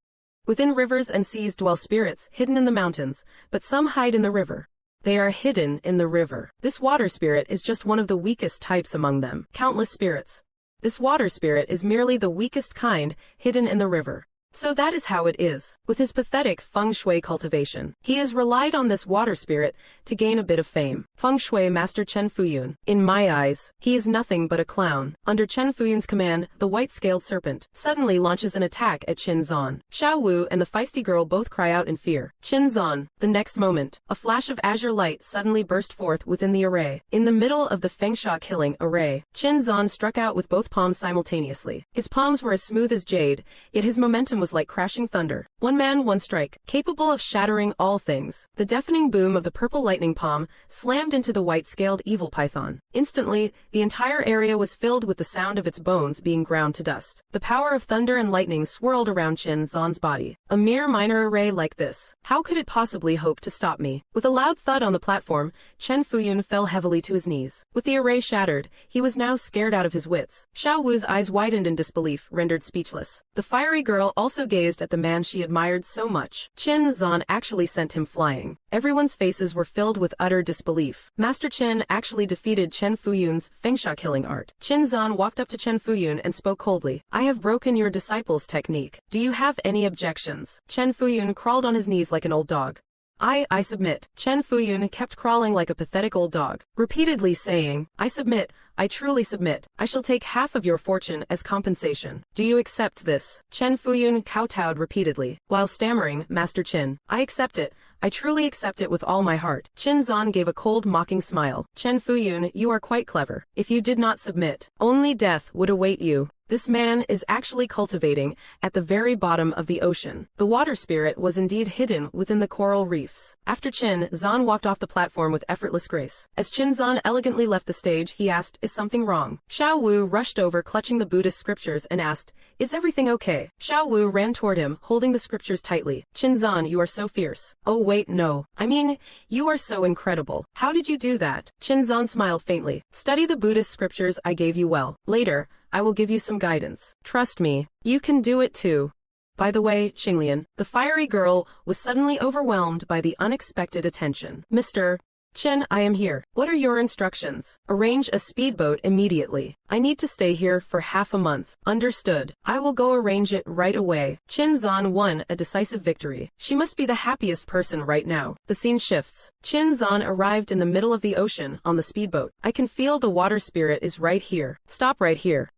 A: Within rivers and seas dwell spirits, hidden in the mountains, but some hide in the river. They are hidden in the river. This water spirit is just one of the weakest types among them. Countless spirits. This water spirit is merely the weakest kind, hidden in the river. So that is how it is. With his pathetic feng shui cultivation, he has relied on this water spirit to gain a bit of fame. Feng shui master Chen Fuyun. In my eyes, he is nothing but a clown. Under Chen Fuyun's command, the white-scaled serpent suddenly launches an attack at Qin Xuan. Xiao Wu and the feisty girl both cry out in fear. Qin Xuan. The next moment, a flash of azure light suddenly burst forth within the array. In the middle of the fengsha killing array, Qin Xuan struck out with both palms simultaneously. His palms were as smooth as jade, yet his momentum was like crashing thunder. One man, one strike, capable of shattering all things. The deafening boom of the purple lightning palm slammed into the white-scaled evil python. Instantly, the entire area was filled with the sound of its bones being ground to dust. The power of thunder and lightning swirled around Qin Xuan's body. A mere minor array like this. How could it possibly hope to stop me? With a loud thud on the platform, Chen Fuyun fell heavily to his knees. With the array shattered, he was now scared out of his wits. Xiao Wu's eyes widened in disbelief, rendered speechless. The fiery girl also also gazed at the man she admired so much. Qin Xuan actually sent him flying. Everyone's faces were filled with utter disbelief. Master Qin actually defeated Chen Fuyun's fengsha killing art. Qin Xuan walked up to Chen Fuyun and spoke coldly. I have broken your disciple's technique. Do you have any objections? Chen Fuyun crawled on his knees like an old dog. I submit. Chen Fuyun kept crawling like a pathetic old dog, repeatedly saying, I submit, I truly submit. I shall take half of your fortune as compensation. Do you accept this? Chen Fuyun kowtowed repeatedly, while stammering, Master Qin. I accept it. I truly accept it with all my heart. Qin Xuan gave a cold, mocking smile. Chen Fuyun, you are quite clever. If you did not submit, only death would await you. This man is actually cultivating at the very bottom of the ocean. The water spirit was indeed hidden within the coral reefs. After Qin Xuan walked off the platform with effortless grace. As Qin Xuan elegantly left the stage, he asked, is something wrong? Xiao Wu rushed over clutching the Buddhist scriptures and asked, is everything okay? Xiao Wu ran toward him, holding the scriptures tightly. Qin Xuan, you are so fierce. Oh wait, no. I mean, you are so incredible. How did you do that? Qin Xuan smiled faintly. Study the Buddhist scriptures I gave you well. Later, I will give you some guidance. Trust me, you can do it too. By the way, Xinglian, the fiery girl was suddenly overwhelmed by the unexpected attention. Mr. Qin, I am here. What are your instructions? Arrange a speedboat immediately. I need to stay here for half a month. Understood. I will go arrange it right away. Qin Xuan won a decisive victory. She must be the happiest person right now. The scene shifts. Qin Xuan arrived in the middle of the ocean on the speedboat. I can feel the water spirit is right here. Stop right here.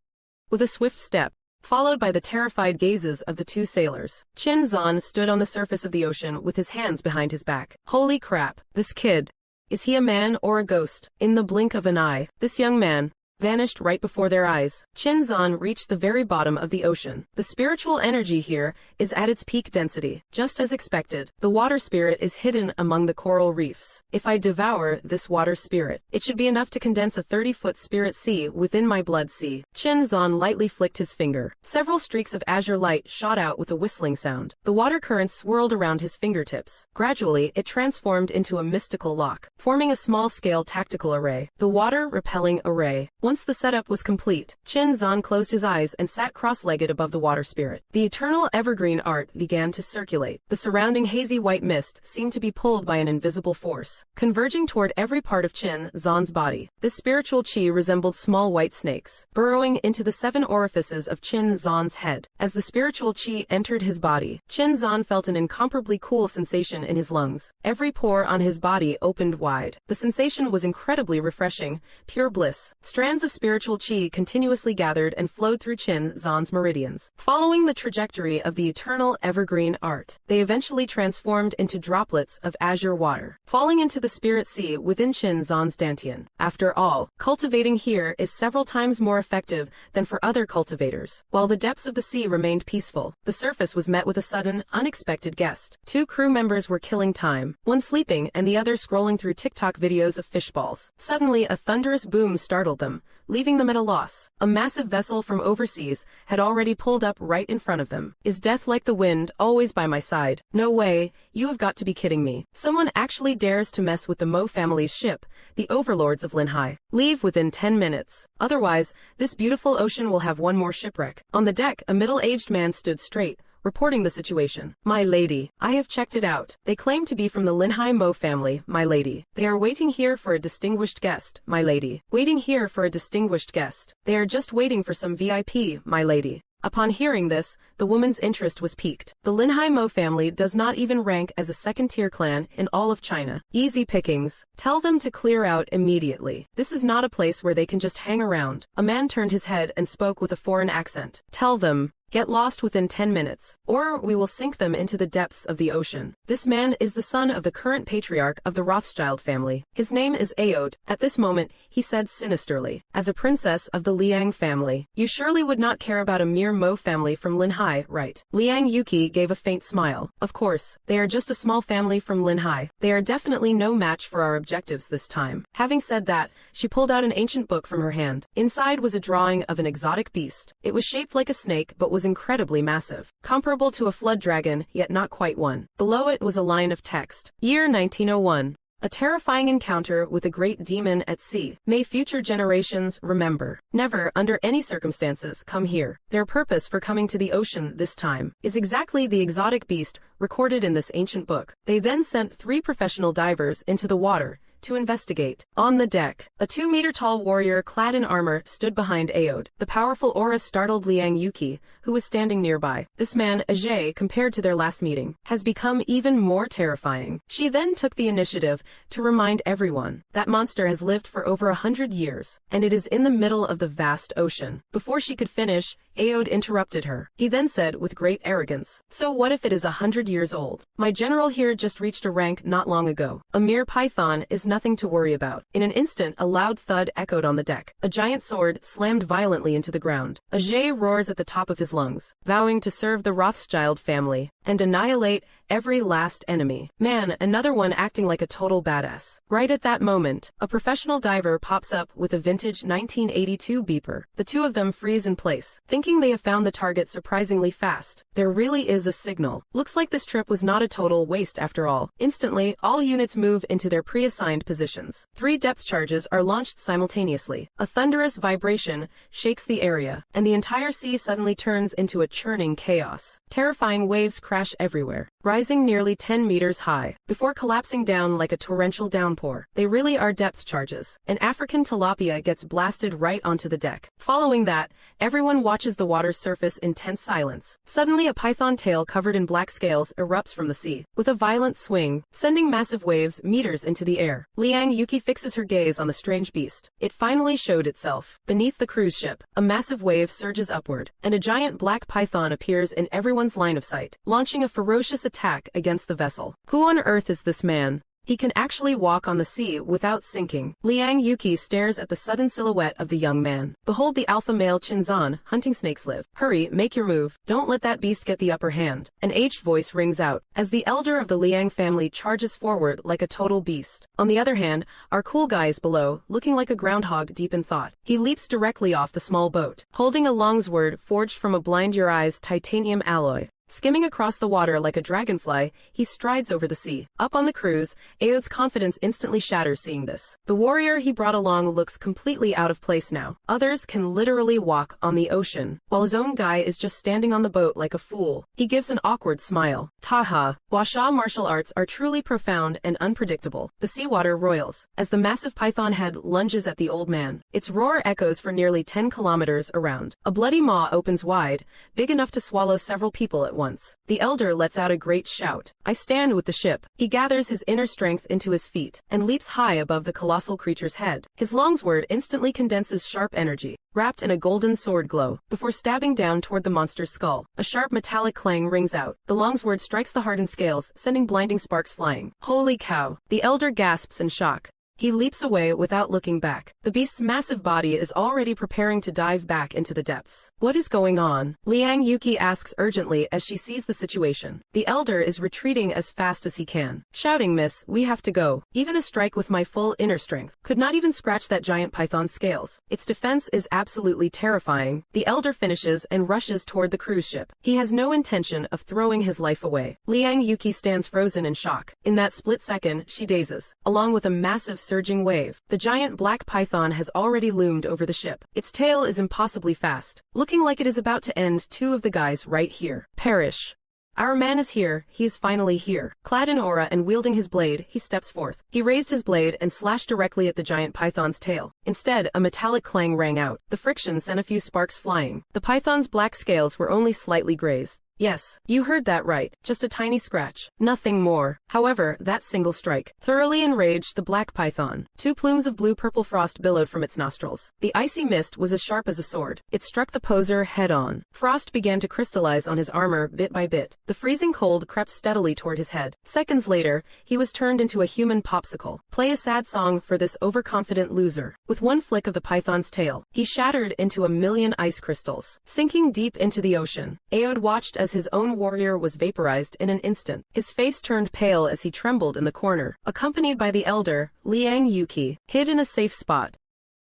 A: With a swift step, followed by the terrified gazes of the two sailors, Qin Xuan stood on the surface of the ocean with his hands behind his back. Holy crap, this kid. Is he a man or a ghost? In the blink of an eye, this young man vanished right before their eyes. Qin Xuan reached the very bottom of the ocean. The spiritual energy here is at its peak density. Just as expected, the water spirit is hidden among the coral reefs. If I devour this water spirit, it should be enough to condense a 30-foot spirit sea within my blood sea. Qin Xuan lightly flicked his finger. Several streaks of azure light shot out with a whistling sound. The water current swirled around his fingertips. Gradually, it transformed into a mystical lock, forming a small-scale tactical array. The water-repelling array. Once the setup was complete, Qin Xuan closed his eyes and sat cross-legged above the water spirit. The eternal evergreen art began to circulate. The surrounding hazy white mist seemed to be pulled by an invisible force, converging toward every part of Qin Xuan's body. This spiritual qi resembled small white snakes, burrowing into the 7 orifices of Qin Xuan's head. As the spiritual qi entered his body, Qin Xuan felt an incomparably cool sensation in his lungs. Every pore on his body opened wide. The sensation was incredibly refreshing, pure bliss. Strands of spiritual qi continuously gathered and flowed through Qin Xuan's meridians. Following the trajectory of the eternal evergreen art, they eventually transformed into droplets of azure water, falling into the spirit sea within Qin Xuan's dantian. After all, cultivating here is several times more effective than for other cultivators. While the depths of the sea remained peaceful, the surface was met with a sudden, unexpected guest. 2 crew members were killing time, one sleeping and the other scrolling through TikTok videos of fishballs. Suddenly, a thunderous boom startled them, leaving them at a loss. A massive vessel from overseas had already pulled up right in front of them. Is death like the wind, always by my side? No way, you have got to be kidding me. Someone actually dares to mess with the Mo family's ship, the overlords of Linhai. Leave within 10 minutes. Otherwise, this beautiful ocean will have one more shipwreck. On the deck, a middle-aged man stood straight, reporting the situation. My lady, I have checked it out. They claim to be from the Linhai Mo family, my lady. They are waiting here for a distinguished guest, my lady. Waiting here for a distinguished guest. They are just waiting for some VIP, my lady. Upon hearing this, the woman's interest was piqued. The Linhai Mo family does not even rank as a second-tier clan in all of China. Easy pickings. Tell them to clear out immediately. This is not a place where they can just hang around. A man turned his head and spoke with a foreign accent. Tell them, get lost within 10 minutes, or we will sink them into the depths of the ocean. This man is the son of the current patriarch of the Rothschild family. His name is Aode. At this moment, he said sinisterly, as a princess of the Liang family, you surely would not care about a mere Mo family from Linhai, right? Liang Yuki gave a faint smile. Of course, they are just a small family from Linhai. They are definitely no match for our objectives this time. Having said that, she pulled out an ancient book from her hand. Inside was a drawing of an exotic beast. It was shaped like a snake but was incredibly massive, comparable to a flood dragon, yet not quite one. Below it was a line of text. Year 1901. A terrifying encounter with a great demon at sea. May future generations remember. Never, under any circumstances, come here. Their purpose for coming to the ocean this time is exactly the exotic beast recorded in this ancient book. They then sent 3 professional divers into the water to investigate. On the deck, a 2-meter-tall warrior clad in armor stood behind Aode. The powerful aura startled Liang Yuki, who was standing nearby. This man, Ajay, compared to their last meeting, has become even more terrifying. She then took the initiative to remind everyone that monster has lived for over 100 years, and it is in the middle of the vast ocean. Before she could finish, Aode interrupted her. He then said with great arrogance, "So what if it is 100 years old? My general here just reached a rank not long ago. A mere python is nothing to worry about." In an instant, a loud thud echoed on the deck. A giant sword slammed violently into the ground. Ajay roars at the top of his lungs, vowing to serve the Rothschild family and annihilate every last enemy. Man, another one acting like a total badass. Right at that moment, a professional diver pops up with a vintage 1982 beeper. The two of them freeze in place, thinking they have found the target surprisingly fast. There really is a signal. Looks like this trip was not a total waste after all. Instantly, all units move into their pre-assigned positions. 3 depth charges are launched simultaneously. A thunderous vibration shakes the area, and the entire sea suddenly turns into a churning chaos. Terrifying waves crash everywhere, rising nearly 10 meters high, before collapsing down like a torrential downpour. They really are depth charges. An African tilapia gets blasted right onto the deck. Following that, everyone watches the water's surface in tense silence. Suddenly, a python tail covered in black scales erupts from the sea, with a violent swing, sending massive waves meters into the air. Liang Yuki fixes her gaze on the strange beast. It finally showed itself. Beneath the cruise ship, a massive wave surges upward, and a giant black python appears in everyone's line of sight, launching a ferocious attack against the vessel. Who on earth is this man? He can actually walk on the sea without sinking. Liang Yuki stares at the sudden silhouette of the young man. Behold the alpha male Qin Xuan, hunting snakes live. Hurry, make your move. Don't let that beast get the upper hand. An aged voice rings out, as the elder of the Liang family charges forward like a total beast. On the other hand, our cool guy is below, looking like a groundhog deep in thought. He leaps directly off the small boat, holding a longsword forged from a blind-your-eyes titanium alloy. Skimming across the water like a dragonfly, he strides over the sea. Up on the cruise, Aode's confidence instantly shatters seeing this. The warrior he brought along looks completely out of place now. Others can literally walk on the ocean, while his own guy is just standing on the boat like a fool. He gives an awkward smile. Haha. Huasha martial arts are truly profound and unpredictable. The seawater roils, as the massive python head lunges at the old man. Its roar echoes for nearly 10 kilometers around. A bloody maw opens wide, big enough to swallow several people at once. The elder lets out a great shout. I stand with the ship. He gathers his inner strength into his feet and leaps high above the colossal creature's head. His longsword instantly condenses sharp energy, wrapped in a golden sword glow, before stabbing down toward the monster's skull. A sharp metallic clang rings out. The longsword strikes the hardened scales, sending blinding sparks flying. Holy cow! The elder gasps in shock. He leaps away without looking back. The beast's massive body is already preparing to dive back into the depths. What is going on? Liang Yuki asks urgently as she sees the situation. The elder is retreating as fast as he can, shouting, "Miss, we have to go. Even a strike with my full inner strength could not even scratch that giant python's scales. Its defense is absolutely terrifying." The elder finishes and rushes toward the cruise ship. He has no intention of throwing his life away. Liang Yuki stands frozen in shock. In that split second, she dazes, along with a massive surging wave. The giant black python has already loomed over the ship. Its tail is impossibly fast, looking like it is about to end 2 of the guys right here. Perish. Our man is here, he is finally here. Clad in aura and wielding his blade, he steps forth. He raised his blade and slashed directly at the giant python's tail. Instead, a metallic clang rang out. The friction sent a few sparks flying. The python's black scales were only slightly grazed. Yes, you heard that right, just a tiny scratch. Nothing more. However, that single strike thoroughly enraged the black python. 2 plumes of blue-purple frost billowed from its nostrils. The icy mist was as sharp as a sword. It struck the poser head-on. Frost began to crystallize on his armor bit by bit. The freezing cold crept steadily toward his head. Seconds later, he was turned into a human popsicle. Play a sad song for this overconfident loser. With one flick of the python's tail, he shattered into a million ice crystals, sinking deep into the ocean. Aode watched as his own warrior was vaporized in an instant. His face turned pale as he trembled in the corner, accompanied by the elder, Liang Yuki, hid in a safe spot.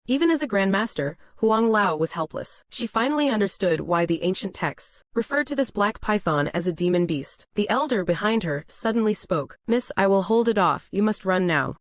A: Even as a grandmaster, Huang Lao was helpless. She finally understood why the ancient texts referred to this black python as a demon beast. The elder behind her suddenly spoke. "Miss, I will hold it off. You must run now."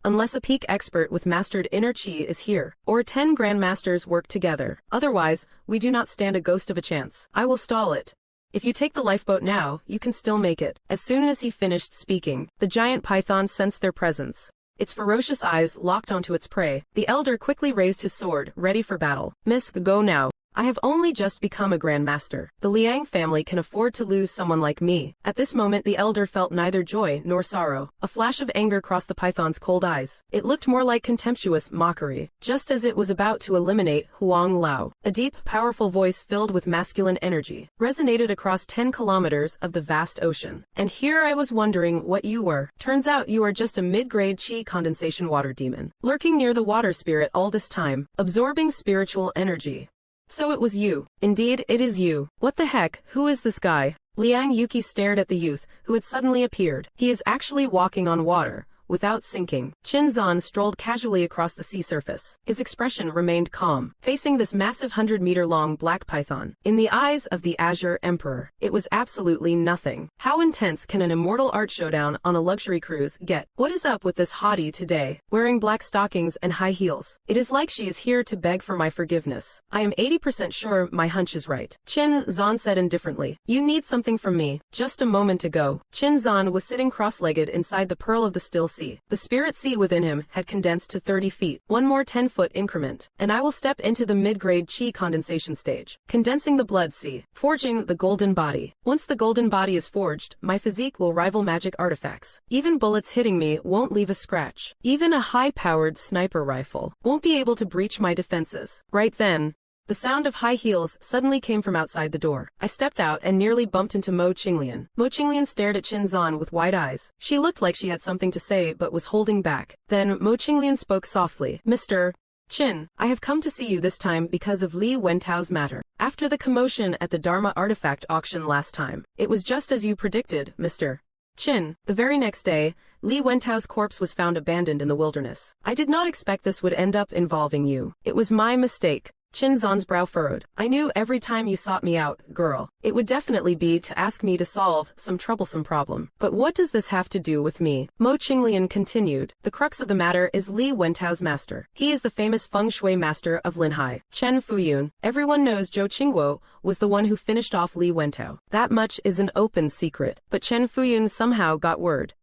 A: unless a peak expert with mastered inner Qi is here, or 10 grandmasters work together. Otherwise, we do not stand a ghost of a chance. I will stall it. If you take the lifeboat now, you can still make it. As soon as he finished speaking, the giant python sensed their presence. Its ferocious eyes locked onto its prey. The elder quickly raised his sword, ready for battle. Miss, go now. I have only just become a grandmaster. The Liang family can afford to lose someone like me. At this moment the elder felt neither joy nor sorrow. A flash of anger crossed the python's cold eyes. It looked more like contemptuous mockery, just as it was about to eliminate Huang Lao. A deep, powerful voice filled with masculine energy resonated across 10 kilometers of the vast ocean. And here I was wondering what you were. Turns out you are just a mid-grade Qi condensation water demon, lurking near the water spirit all this time, absorbing spiritual energy. So it was you. Indeed, it is you. What the heck, who is this guy? Liang Yuki stared at the youth, who had suddenly appeared. He is actually walking on water, without sinking. Qin Xuan strolled casually across the sea surface. His expression remained calm, facing this massive 100-meter-long black python. In the eyes of the Azure Emperor, it was absolutely nothing. How intense can an immortal art showdown on a luxury cruise get? What is up with this hottie today, wearing black stockings and high heels? It is like she is here to beg for my forgiveness. I am 80% sure my hunch is right. Qin Xuan said indifferently. You need something from me. Just a moment ago, Qin Xuan was sitting cross-legged inside the pearl of the still sea. The spirit sea within him had condensed to 30 feet. One more 10-foot increment, and I will step into the mid-grade Qi condensation stage, condensing the blood sea, forging the golden body. Once the golden body is forged, my physique will rival magic artifacts. Even bullets hitting me won't leave a scratch. Even a high-powered sniper rifle won't be able to breach my defenses. Right then, the sound of high heels suddenly came from outside the door. I stepped out and nearly bumped into Mo Qinglian. Mo Qinglian stared at Qin Xuan with wide eyes. She looked like she had something to say but was holding back. Then Mo Qinglian spoke softly. Mr. Qin, I have come to see you this time because of Li Wentao's matter. After the commotion at the Dharma artifact auction last time, it was just as you predicted, Mr. Qin. The very next day, Li Wentao's corpse was found abandoned in the wilderness. I did not expect this would end up involving you. It was my mistake. Qin Xuan's brow furrowed. I knew every time you sought me out, girl, it would definitely be to ask me to solve some troublesome problem. But what does this have to do with me? Mo Qinglian continued. The crux of the matter is Li Wentao's master. He is the famous feng shui master of Linhai, Chen Fuyun. Everyone knows Zhou Qingguo was the one who finished off Li Wentao. That much is an open secret. But Chen Fuyun somehow got word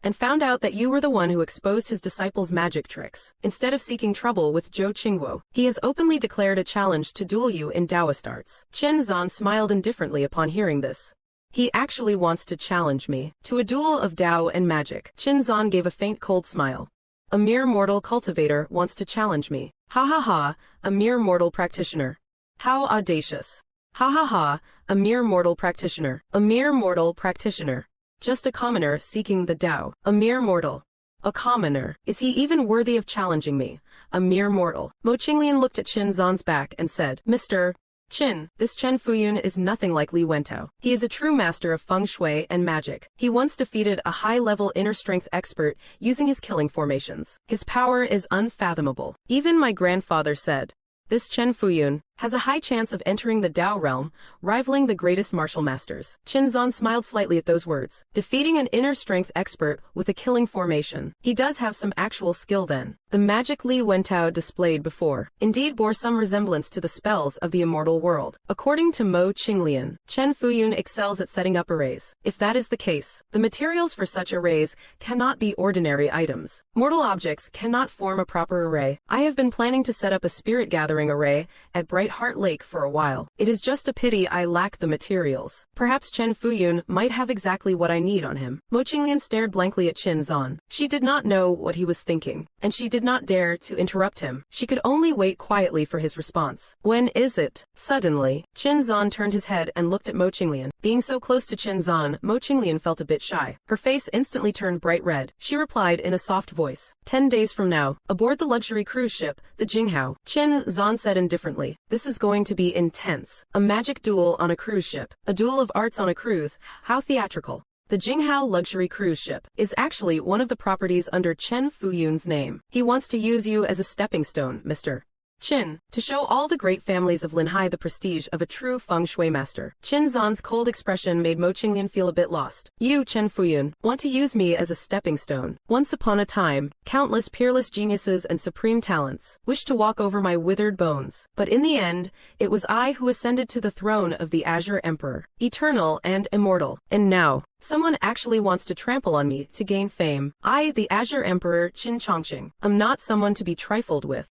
A: and found out that you were the one who exposed his disciples' magic tricks. Instead of seeking trouble with Zhou Qingguo, he has openly declared a challenge to duel you in Taoist arts. Qin Xuan smiled indifferently upon hearing this. He actually wants to challenge me to a duel of Tao and magic. Qin Xuan gave a faint cold smile. A mere mortal cultivator wants to challenge me. Ha ha ha, a mere mortal practitioner. How audacious. Ha ha ha, a mere mortal practitioner. A mere mortal practitioner. Just a commoner seeking the Tao. A mere mortal. A commoner. Is he even worthy of challenging me? A mere mortal. Mo Qinglian looked at Qin Xuan's back and said, Mr. Qin, this Chen Fuyun is nothing like Li Wentao. He is a true master of feng shui and magic. He once defeated a high-level inner strength expert using his killing formations. His power is unfathomable. Even my grandfather said, this Chen Fuyun has a high chance of entering the Tao realm, rivaling the greatest martial masters. Qin Xuan smiled slightly at those words. Defeating an inner strength expert with a killing formation. He does have some actual skill then. The magic Li Wentao displayed before indeed bore some resemblance to the spells of the immortal world. According to Mo Qinglian, Chen Fuyun excels at setting up arrays. If that is the case, the materials for such arrays cannot be ordinary items. Mortal objects cannot form a proper array. I have been planning to set up a spirit gathering array at Bright Heart Lake for a while. It is just a pity I lack the materials. Perhaps Chen Fuyun might have exactly what I need on him. Mo Qinglian stared blankly at Qin Xuan. She did not know what he was thinking, and she did not dare to interrupt him. She could only wait quietly for his response. When is it? Suddenly, Qin Xuan turned his head and looked at Mo Qinglian. Being so close to Qin Xuan, Mo Qinglian felt a bit shy. Her face instantly turned bright red. She replied in a soft voice. 10 days from now, aboard the luxury cruise ship, the Jinghao. Qin Xuan said indifferently. This is going to be intense. A magic duel on a cruise ship. A duel of arts on a cruise. How theatrical. The Jinghao luxury cruise ship is actually one of the properties under Chen Fuyun's name. He wants to use you as a stepping stone, Mr. Qin, to show all the great families of Linhai the prestige of a true feng shui master. Qin Xuan's cold expression made Mo Qinglian feel a bit lost. You, Chen Fuyun, want to use me as a stepping stone. Once upon a time, countless peerless geniuses and supreme talents wished to walk over my withered bones. But in the end, it was I who ascended to the throne of the Azure Emperor, eternal and immortal. And now, someone actually wants to trample on me to gain fame. I, the Azure Emperor Qin Chongqing, am not someone to be trifled with.